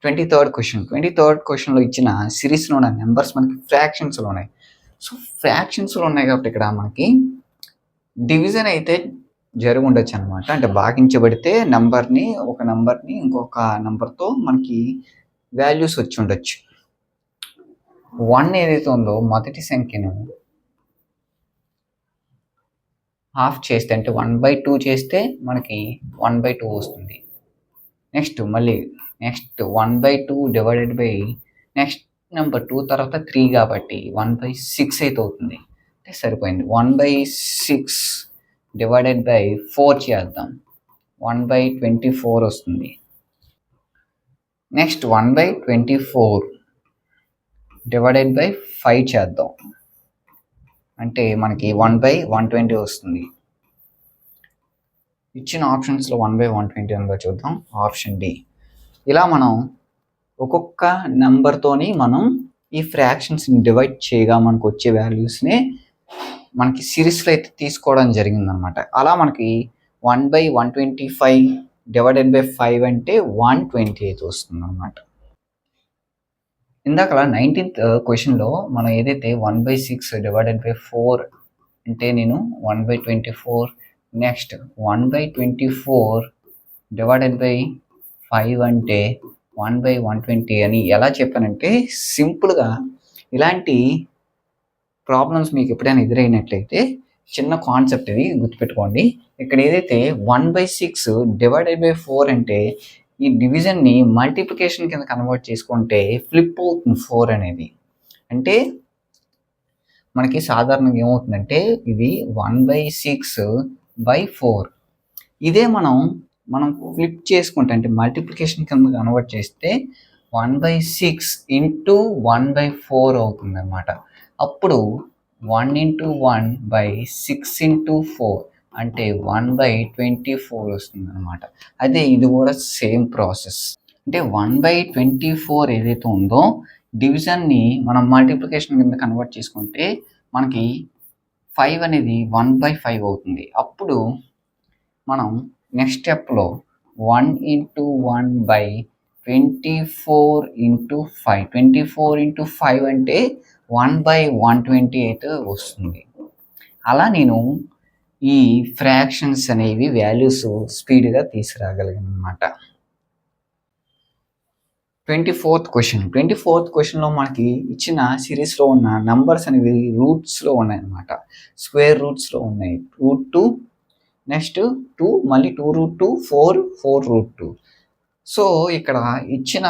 23rd question. 23rd క్వశ్చన్లో ఇచ్చిన సిరీస్లో ఉన్న నెంబర్స్ మనకి ఫ్రాక్షన్స్లో ఉన్నాయి. సో ఫ్రాక్షన్స్లో ఉన్నాయి కాబట్టి ఇక్కడ మనకి డివిజన్ అయితే జరిగి ఉండొచ్చు అనమాట. అంటే భాగించబడితే నెంబర్ని ఒక నెంబర్ని ఇంకొక నెంబర్తో మనకి వాల్యూస్ వచ్చి ఉండొచ్చు. 1 ఏదైతే ఉందో మొదటి సంఖ్యను హాఫ్ చేస్తే అంటే 1/2 చేస్తే మనకి 1/2 వస్తుంది. Next 1/2 divided by next number 2 తర్వాత 3 కాబట్టి 1/6 అయితే అవుతుంది. అంటే సరిపోయింది. 1/6 డివైడెడ్ బై 4 చేద్దాం. 1/24 వస్తుంది. నెక్స్ట్ 1/24 డివైడెడ్ బై 5 చేద్దాం. అంటే మనకి 1/120 వస్తుంది. ఇచ్చిన ఆప్షన్స్లో 1/120 ఉందో చూద్దాం. Option D. ఇలా మనం ఒక్కొక్క నెంబర్తోని మనం ఈ ఫ్రాక్షన్స్ని డివైడ్ చేయగా మనకు వచ్చే వాల్యూస్ని మనకి సిరీస్లో అయితే తీసుకోవడం జరిగిందనమాట. అలా మనకి 1/125 డివైడెడ్ బై 5 అంటే 120 అయితే వస్తుంది అనమాట. ఇందాక 19th క్వశ్చన్లో మనం ఏదైతే 1/6 డివైడెడ్ బై 4 అంటే నేను 1/24 నెక్స్ట్ 1/24 డివైడెడ్ బై 5 అంటే 1/120 అని ఎలా చెప్పానంటే సింపుల్గా ఇలాంటి ప్రాబ్లమ్స్ మీకు ఎప్పుడైనా ఎదురైనట్లయితే చిన్న కాన్సెప్ట్ ఇది గుర్తుపెట్టుకోండి. ఇక్కడ ఏదైతే 1/6 డివైడెడ్ బై 4 అంటే ఈ డివిజన్ని మల్టిప్లికేషన్ కింద కన్వర్ట్ చేసుకుంటే ఫ్లిప్ అవుతుంది 4 అనేది. అంటే మనకి సాధారణంగా ఏమవుతుందంటే ఇది 1/6/4. ఇదే మనం ఫ్లిప్ చేసుకుంటే అంటే మల్టిప్లికేషన్ కింద కన్వర్ట్ చేస్తే 1/6 ఇంటూ 1/4 అవుతుంది అనమాట. అప్పుడు 1 ఇంటూ 1/6 ఇంటూ 4 అంటే 1/24 వస్తుంది అనమాట. అదే ఇది కూడా సేమ్ ప్రాసెస్. అంటే 1/24 ఏదైతే ఉందో డివిజన్ని మనం మల్టిప్లికేషన్ కింద కన్వర్ట్ చేసుకుంటే మనకి 5 అనేది 1/5 అవుతుంది. అప్పుడు మనం నెక్స్ట్ స్టెప్లో 1 ఇంటూ 1/24 ఇంటూ 5 24 ఇంటూ 5 అంటే 1/120 అయితే వస్తుంది. అలా నేను ఈ ఫ్రాక్షన్స్ అనేవి వాల్యూస్ స్పీడ్గా తీసుకురాగలిగాను అనమాట. 24th క్వశ్చన్లో మనకి ఇచ్చిన సిరీస్లో ఉన్న నంబర్స్ అనేవి రూట్స్లో ఉన్నాయి అన్నమాట. స్క్వేర్ రూట్స్లో ఉన్నాయి. √2 నెక్స్ట్ 2 మళ్ళీ 2√2 4 √2. సో ఇక్కడ ఇచ్చిన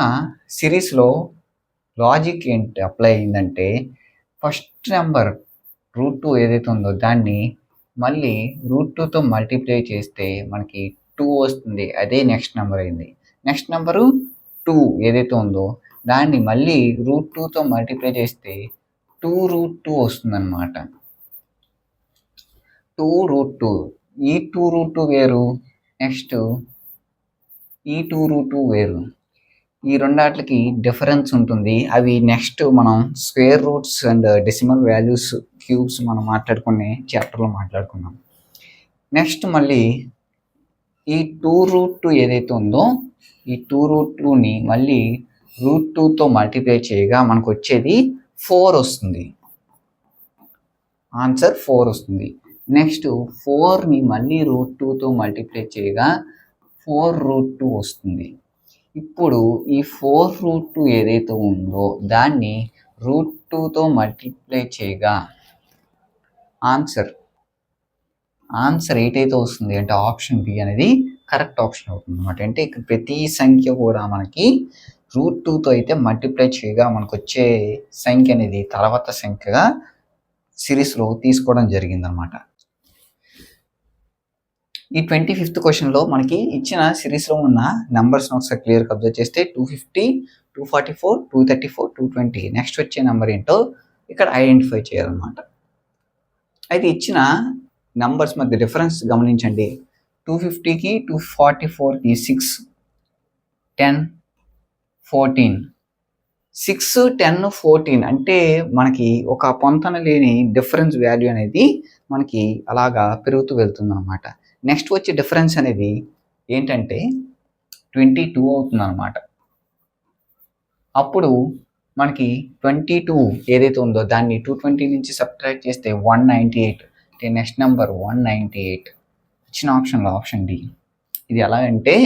సిరీస్లో లాజిక్ ఏంటి అప్లై అయిందంటే ఫస్ట్ నెంబర్ √2 ఏదైతే ఉందో దాన్ని మళ్ళీ √2తో మల్టిప్లై చేస్తే మనకి 2 వస్తుంది. అదే నెక్స్ట్ నెంబర్ అయింది. నెక్స్ట్ నెంబరు 2 ఏదైతే ఉందో దాన్ని మళ్ళీ √2తో మల్టిప్లై చేస్తే 2√2 వస్తుంది అనమాట. 2√2 ఈ 2√2 వేరు, నెక్స్ట్ ఈ 2√2 వేరు. ఈ రెండాట్లకి డిఫరెన్స్ ఉంటుంది. అవి నెక్స్ట్ మనం square roots and decimal values cubes మనం మాట్లాడుకునే చాప్టర్లో మాట్లాడుకున్నాం. నెక్స్ట్ మళ్ళీ ఈ 2√2 ఏదైతే ఉందో ఈ 2√2ని మళ్ళీ √2తో మల్టిప్లై చేయగా మనకు వచ్చేది 4 వస్తుంది. ఆన్సర్ 4 వస్తుంది. నెక్స్ట్ 4ని మళ్ళీ √2తో మల్టిప్లై చేయగా 4√2 వస్తుంది. ఇప్పుడు ఈ 4√2 ఏదైతే ఉందో దాన్ని √2తో మల్టిప్లై చేయగా ఆన్సర్ 8 అయితే వస్తుంది. అంటే ఆప్షన్ బి అనేది కరెక్ట్ ఆప్షన్ అవుతుంది అనమాట. అంటే ఇక్కడ ప్రతి సంఖ్య కూడా మనకి √2తో అయితే మల్టిప్లై చేయగా మనకు వచ్చే సంఖ్య అనేది తర్వాత సంఖ్యగా సిరీస్లో తీసుకోవడం జరిగిందనమాట. ఈ 25th క్వశ్చన్లో మనకి ఇచ్చిన సిరీస్లో ఉన్న నెంబర్స్ని ఒకసారి క్లియర్గా అబ్జర్వ్ చేస్తే 250, 244, 234, 220 నెక్స్ట్ వచ్చే నెంబర్ ఏంటో ఇక్కడ ఐడెంటిఫై చేయాలన్నమాట. అయితే ఇచ్చిన నెంబర్స్ మధ్య డిఫరెన్స్ గమనించండి. 250కి 244కి 6, 10, 14. 6, 10, 14 అంటే మనకి ఒక పొంతన లేని డిఫరెన్స్ వాల్యూ అనేది మనకి అలాగా పెరుగుతూ వెళ్తుంది అనమాట. నెక్స్ట్ వచ్చే డిఫరెన్స్ అనేది ఏంటంటే 22 అవుతుంది అనమాట. అప్పుడు మనకి 22 ఏదైతే ఉందో దాన్ని 220 నుంచి సబ్ట్రాక్ట్ చేస్తే 198. అంటే నెక్స్ట్ నెంబర్ 198. ఇచ్చిన ఆప్షన్లో ఆప్షన్ డి. ఇది ఎలా అంటే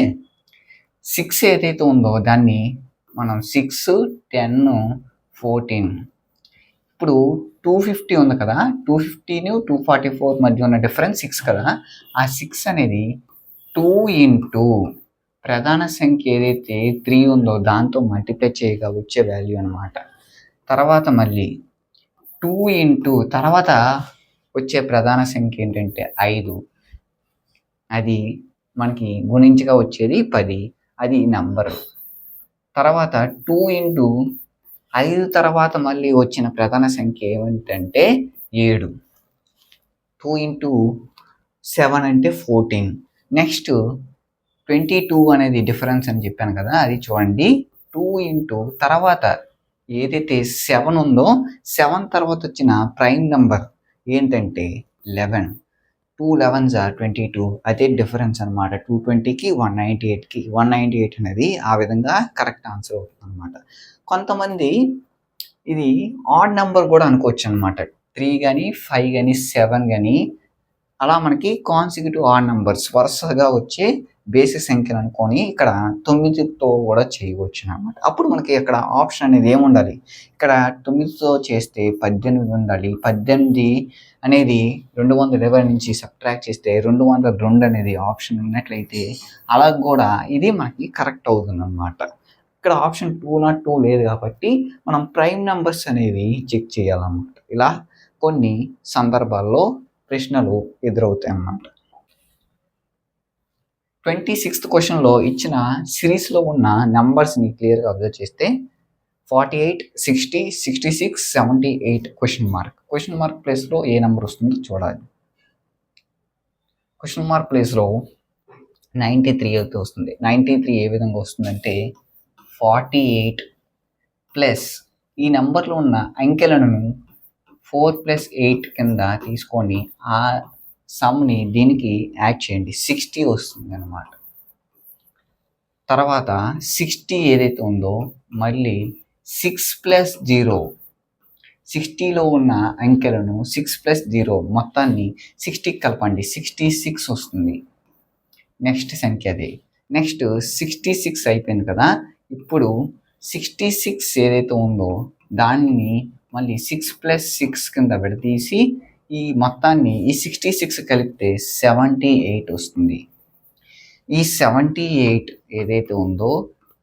6 ఏదైతే ఉందో దాన్ని మనం 6, 10, 14. ఇప్పుడు 250 ఉంది కదా, 250 244 మధ్య ఉన్న డిఫరెన్స్ 6 కదా, ఆ 6 అనేది 2 ఇంటూ ప్రధాన సంఖ్య ఏదైతే 3 ఉందో దాంతో మల్టిప్లై చేయగా వచ్చే వాల్యూ అనమాట. తర్వాత మళ్ళీ 2 ఇంటూ తర్వాత వచ్చే ప్రధాన సంఖ్య ఏంటంటే 5, అది మనకి గుణించగా వచ్చేది 10, అది నంబరు. తర్వాత 2 ఇంటూ 5 తర్వాత మళ్ళీ వచ్చిన ప్రధాన సంఖ్య ఏమిటంటే 7. 2 ఇంటూ 7 అంటే 14. నెక్స్ట్ 22 అనేది డిఫరెన్స్ అని చెప్పాను కదా, అది చూడండి. 2 ఇంటూ తర్వాత ఏదైతే 7 ఉందో 7 తర్వాత వచ్చిన ప్రైమ్ నెంబర్ ఏంటంటే 11. 2 11s are 22, అదే డిఫరెన్స్ అనమాట. 220కి 198కి 198 అనేది ఆ విధంగా కరెక్ట్ ఆన్సర్ అవుతుంది అనమాట. కొంతమంది ఇది ఆడ్ నెంబర్ కూడా అనుకోవచ్చు అనమాట. 3 కానీ 5 కానీ 7 కానీ అలా మనకి కాన్సిక్యూటివ్ ఆడ్ నెంబర్స్ వరుసగా వచ్చే బేసి సంఖ్యలు అనుకొని ఇక్కడ 9తో కూడా చేయవచ్చు అనమాట. అప్పుడు మనకి ఇక్కడ ఆప్షన్ అనేది ఏముండాలి, ఇక్కడ 9తో చేస్తే 18 ఉండాలి. 18 అనేది 220 నుంచి సబ్ట్రాక్ట్ చేస్తే 202 అనేది ఆప్షన్ ఉన్నట్లయితే అలా కూడా ఇది మనకి కరెక్ట్ అవుతుంది అనమాట. ఇక్కడ ఆప్షన్ 202 లేదు కాబట్టి మనం ప్రైమ్ నెంబర్స్ అనేవి చెక్ చేయాలన్నమాట. ఇలా కొన్ని సందర్భాల్లో ప్రశ్నలు ఎదురవుతాయి అన్నమాట. 26th క్వశ్చన్లో ఇచ్చిన సిరీస్లో ఉన్న నెంబర్స్ని క్లియర్గా అబ్జర్వ్ చేస్తే 48, 60, 66, 78 క్వశ్చన్ మార్క్ ప్లేస్లో ఏ నెంబర్ వస్తుందో చూడాలి. క్వశ్చన్ మార్క్ ప్లేస్లో 93 అయితే వస్తుంది. 93 ఏ విధంగా వస్తుందంటే 48 ప్లస్ ఈ నెంబర్లో ఉన్న అంకెలను 4 + 8 కింద తీసుకొని ఆ సమ్ని దీనికి యాడ్ చేయండి, 60 వస్తుంది అన్నమాట. తర్వాత 60 ఏదైతే ఉందో మళ్ళీ 6 + 0, 60లో ఉన్న అంకెలను 6 + 0 మొత్తాన్ని 60కి కలపండి, 66 వస్తుంది. నెక్స్ట్ సంఖ్య అది. నెక్స్ట్ 66 అయిపోయింది కదా, ఇప్పుడు 66 ఏదైతే ఉందో దాన్ని మళ్ళీ 6 + 6 కింద విడదీసి ఈ మొత్తాన్ని ఈ 66 కలిపితే 78 వస్తుంది. ఈ 78 ఏదైతే ఉందో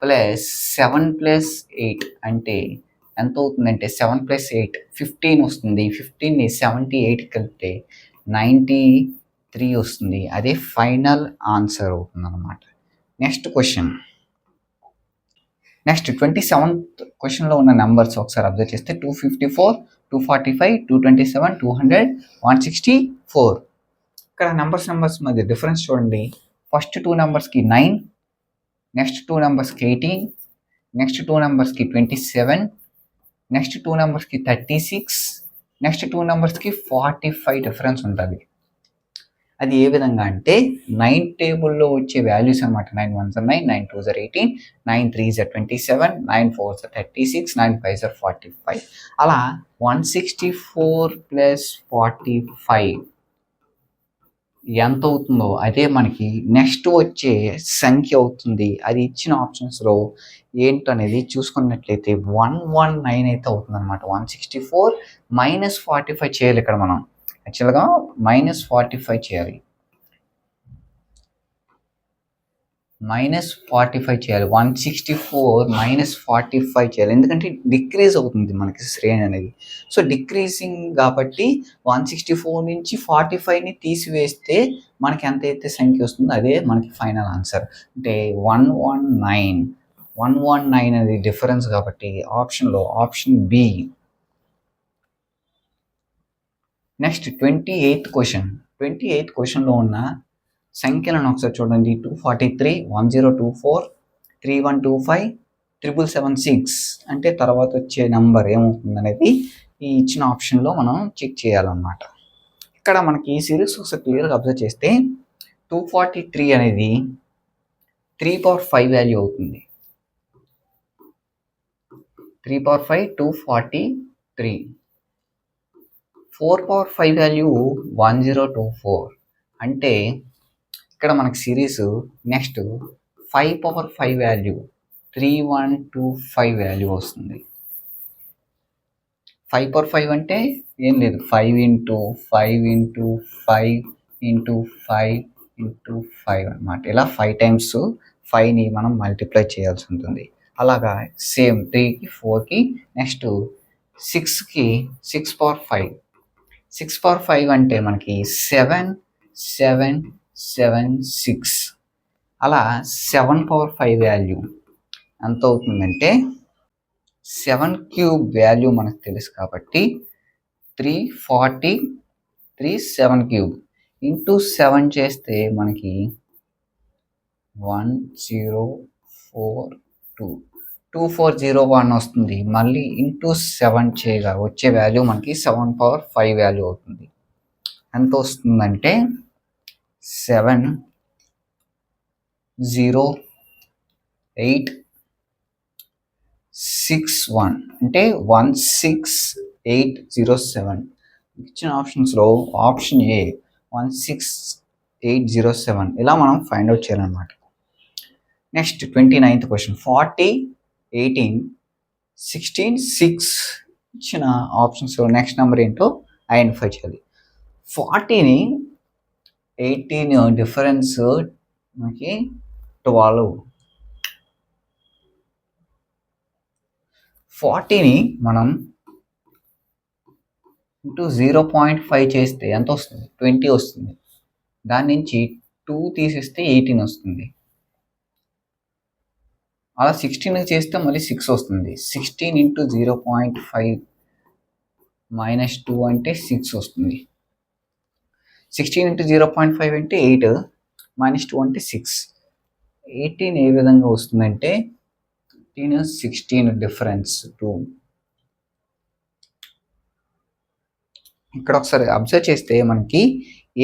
ప్లస్ 7 + 8 అంటే ఎంత అవుతుందంటే 7 + 8 15 వస్తుంది. 15ని 78 కలిపితే 93 వస్తుంది. అదే ఫైనల్ ఆన్సర్ అవుతుంది అన్నమాట. నెక్స్ట్ 27th క్వశ్చన్లో ఉన్న నెంబర్స్ ఒకసారి అబ్జర్వ్ చేస్తే 254, 245, 227, 200, 164. ఇక్కడ నెంబర్స్ మధ్య డిఫరెన్స్ చూడండి. ఫస్ట్ 2 నెంబర్స్కి 9, నెక్స్ట్ 2 నెంబర్స్కి 18, నెక్స్ట్ 2 నెంబర్స్కి 27, నెక్స్ట్ 2 నెంబర్స్కి 36, నెక్స్ట్ 2 నెంబర్స్కి 45 డిఫరెన్స్ ఉంటుంది. అది ఏ విధంగా అంటే 9 టేబుల్లో వచ్చే వాల్యూస్ అనమాట. 9 1s are 9, 9 2s are 18, 9 3s are 27, 9 4s are 36, 9 5s are 45. అలా 164 + 45 ఎంత అవుతుందో అదే మనకి నెక్స్ట్ వచ్చే సంఖ్య అవుతుంది. అది ఇచ్చిన ఆప్షన్స్లో ఏంటనేది చూసుకున్నట్లయితే 119 అయితే అవుతుంది అనమాట. 164 - 45 చేయాలి ఇక్కడ మనం. యాక్చువల్గా -45 చేయాలి, -45 చేయాలి. 164 - 45 చేయాలి, ఎందుకంటే డిక్రీజ్ అవుతుంది మనకి శ్రేణి అనేది. సో డిక్రీజింగ్ కాబట్టి 164 నుంచి 45ని తీసివేస్తే మనకి ఎంతైతే సంఖ్య వస్తుందో అదే మనకి ఫైనల్ ఆన్సర్. అంటే 119 అనేది డిఫరెన్స్ కాబట్టి ఆప్షన్లో ఆప్షన్ బి. నెక్స్ట్ 28th క్వశ్చన్లో ఉన్న సంఖ్యలను ఒకసారి చూడండి. 243, 1024, 3125, 776 అంటే తర్వాత వచ్చే నెంబర్ ఏమవుతుంది అనేది ఈ ఇచ్చిన ఆప్షన్లో మనం చెక్ చేయాలన్నమాట. ఇక్కడ మనకి ఈ సిరీస్ ఒకసారి క్లియర్గా అబ్జర్వ్ చేస్తే 243 అనేది 3/5 వాల్యూ అవుతుంది. 3/5 243. 4/5 వాల్యూ 1024 అంటే ఇక్కడ మనకి సిరీస్ నెక్స్ట్ 5/5 వాల్యూ 3125 వాల్యూ వస్తుంది. 5/5 అంటే ఏం లేదు, 5 ఇంటూ 5 ఇంటూ 5 ఇంటూ 5 ఇంటూ 5 అనమాట. ఇలా 5 టైమ్స్ 5ని మనం మల్టిప్లై చేయాల్సి ఉంటుంది. అలాగా సేమ్ 3కి 4కి నెక్స్ట్ 6కి 6/5. 6/5 అంటే మనకి 7 7 7 6. అలా 7/5 వాల్యూ ఎంత అవుతుందంటే 7 క్యూబ్ వాల్యూ మనకు తెలుసు కాబట్టి 340 7 క్యూబ్ ఇంటూ 7 చేస్తే మనకి 1042 వస్తుంది. మళ్ళీ ఇంటూ 7 చేయగా వచ్చే వాల్యూ మనకి 7/5 వాల్యూ అవుతుంది. ఎంత వస్తుందంటే 70861 అంటే 16807. ఇచ్చిన ఆప్షన్స్లో ఆప్షన్ ఏ 16807 ఇలా మనం ఫైండ్ అవుట్ చేయాలన్నమాట. నెక్స్ట్ 29th క్వశ్చన్ 40 18 16 6 ఇచ్చిన ఆప్షన్స్లో నెక్స్ట్ నెంబర్ ఏంటో ఐడెంటిఫై చేయాలి. 40ని 18 డిఫరెన్స్ మనకి 12. 40ని మనం ఇంటూ 0.5 చేస్తే ఎంత వస్తుంది? 20 వస్తుంది. దాని నుంచి 2 తీసేస్తే 18 వస్తుంది. అలా 16 చేస్తే మళ్ళీ 6 వస్తుంది. 16 ఇంటూ 0.5 మైనస్ 2 అంటే 6 వస్తుంది. 16 ఇంటూ 0.5 అంటే 8 మైనస్ 2 అంటే 6. 18 ఏ విధంగా వస్తుందంటే 16 డిఫరెన్స్ 2. ఇక్కడ ఒకసారి అబ్జర్వ్ చేస్తే మనకి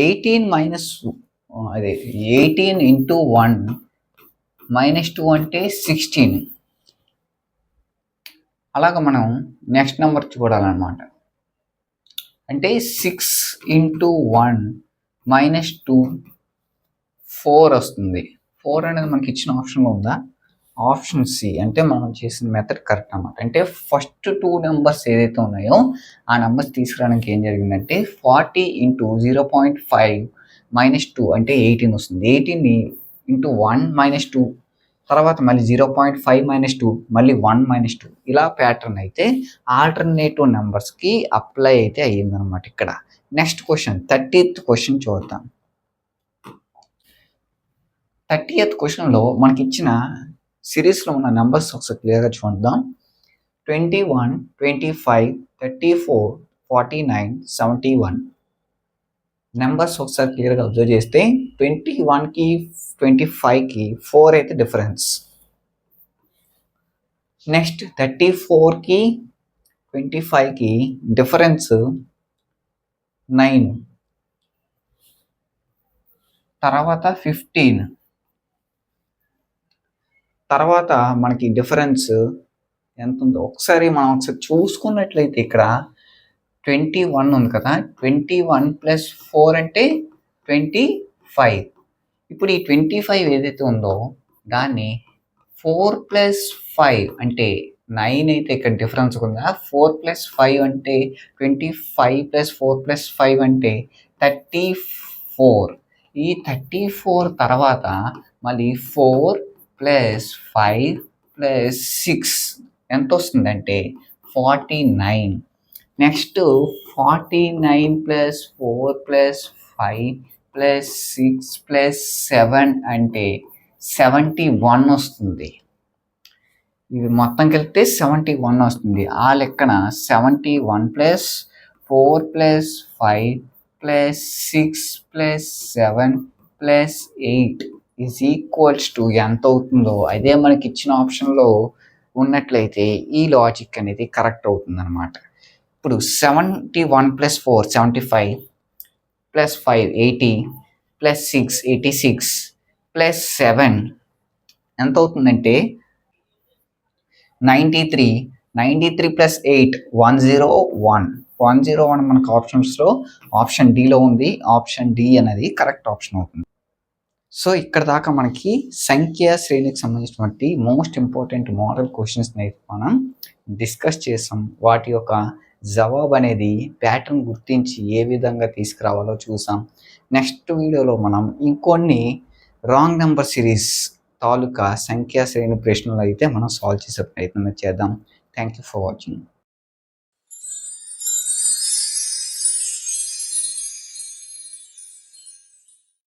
18 ఇంటూ 1 మైనస్ 2 అంటే 16. అలాగా మనం నెక్స్ట్ నెంబర్ చూడాలన్నమాట. అంటే 6 ఇంటూ 1 మైనస్ 2 4 వస్తుంది. 4 అనేది మనకి ఇచ్చిన ఆప్షన్లో ఉందా? ఆప్షన్ సి అంటే మనం చేసిన మెథడ్ కరెక్ట్ అన్నమాట. అంటే ఫస్ట్ 2 నెంబర్స్ ఏదైతే ఉన్నాయో ఆ నెంబర్స్ తీసుకురావడానికి ఏం జరిగిందంటే 40 ఇంటూ 0.5 మైనస్ 2 అంటే 18 వస్తుంది. 18ని ఇంటూ 1 మైనస్ 2 తర్వాత మళ్ళీ 0.5 మైనస్ 2 మళ్ళీ 1 మైనస్ 2 ఇలా ప్యాటర్న్ అయితే ఆల్టర్నేటివ్ నెంబర్స్కి అప్లై అయితే అయ్యిందనమాట. ఇక్కడ నెక్స్ట్ క్వశ్చన్ 30th క్వశ్చన్ చూద్దాం. 30th క్వశ్చన్లో మనకి ఇచ్చిన సిరీస్లో ఉన్న నెంబర్స్ ఒకసారి క్లియర్గా చూద్దాం. 21 25 34 49 71 నెంబర్స్ ఒకసారి క్లియర్గా అబ్జర్వ్ చేస్తే 21కి 25కి 4 అయితే డిఫరెన్స్. నెక్స్ట్ 34కి 25కి డిఫరెన్స్ 9. తర్వాత 15. తర్వాత మనకి డిఫరెన్స్ ఎంత ఉందో ఒకసారి చూసుకున్నట్లయితే ఇక్కడ 21 ఉంది కదా, 21 ప్లస్ 4 అంటే 25. ఇప్పుడు ఈ 25 ఏదైతే ఉందో దాన్ని 4 ప్లస్ 5 అంటే 9 అయితే ఇక్కడ డిఫరెన్స్ ఉందా, 4 ప్లస్ 5 అంటే 25 ప్లస్ 4 ప్లస్ 5 అంటే 34. ఈ 34 తర్వాత మళ్ళీ 4 ప్లస్ 5 ప్లస్ 6 ఎంత వస్తుందంటే 49. Next 49 plus 4 plus 5 plus 6 plus 7 అంటే 71 వస్తుంది. ఇవి మొత్తం కలిపితే 71 వస్తుంది. ఆ లెక్కన 71 plus 4 plus 5 plus 6 plus 7 plus 8 is equals to ఎంత అవుతుందో అదే మనకి ఇచ్చిన ఆప్షన్లో ఉన్నట్లయితే ఈ లాజిక్ అనేది కరెక్ట్ అవుతుంది అనమాట. ఇప్పుడు 71 ప్లస్ 4 75 ప్లస్ 5 80 ప్లస్ 6 86 ప్లస్ 7 ఎంత అవుతుందంటే 93 ప్లస్ 8 101 మనకు ఆప్షన్స్లో ఆప్షన్ డిలో ఉంది. ఆప్షన్ డి అనేది కరెక్ట్ ఆప్షన్ అవుతుంది. సో ఇక్కడ దాకా మనకి సంఖ్యా శ్రేణికి సంబంధించినటువంటి మోస్ట్ ఇంపార్టెంట్ మోడల్ క్వశ్చన్స్ని అయితే మనం డిస్కస్ చేసాం. వాటి యొక్క జవాబు అనేది ప్యాటర్న్ గుర్తించి ఏ విధంగా తీసుకురావాలో చూసాం. నెక్స్ట్ వీడియోలో మనం ఇంకొన్ని రాంగ్ నెంబర్ సిరీస్ తాలూకా సంఖ్యా శ్రేణి ప్రశ్నలు అయితే మనం సాల్వ్ చేసే ప్రయత్నం చేద్దాం. Thank you for watching.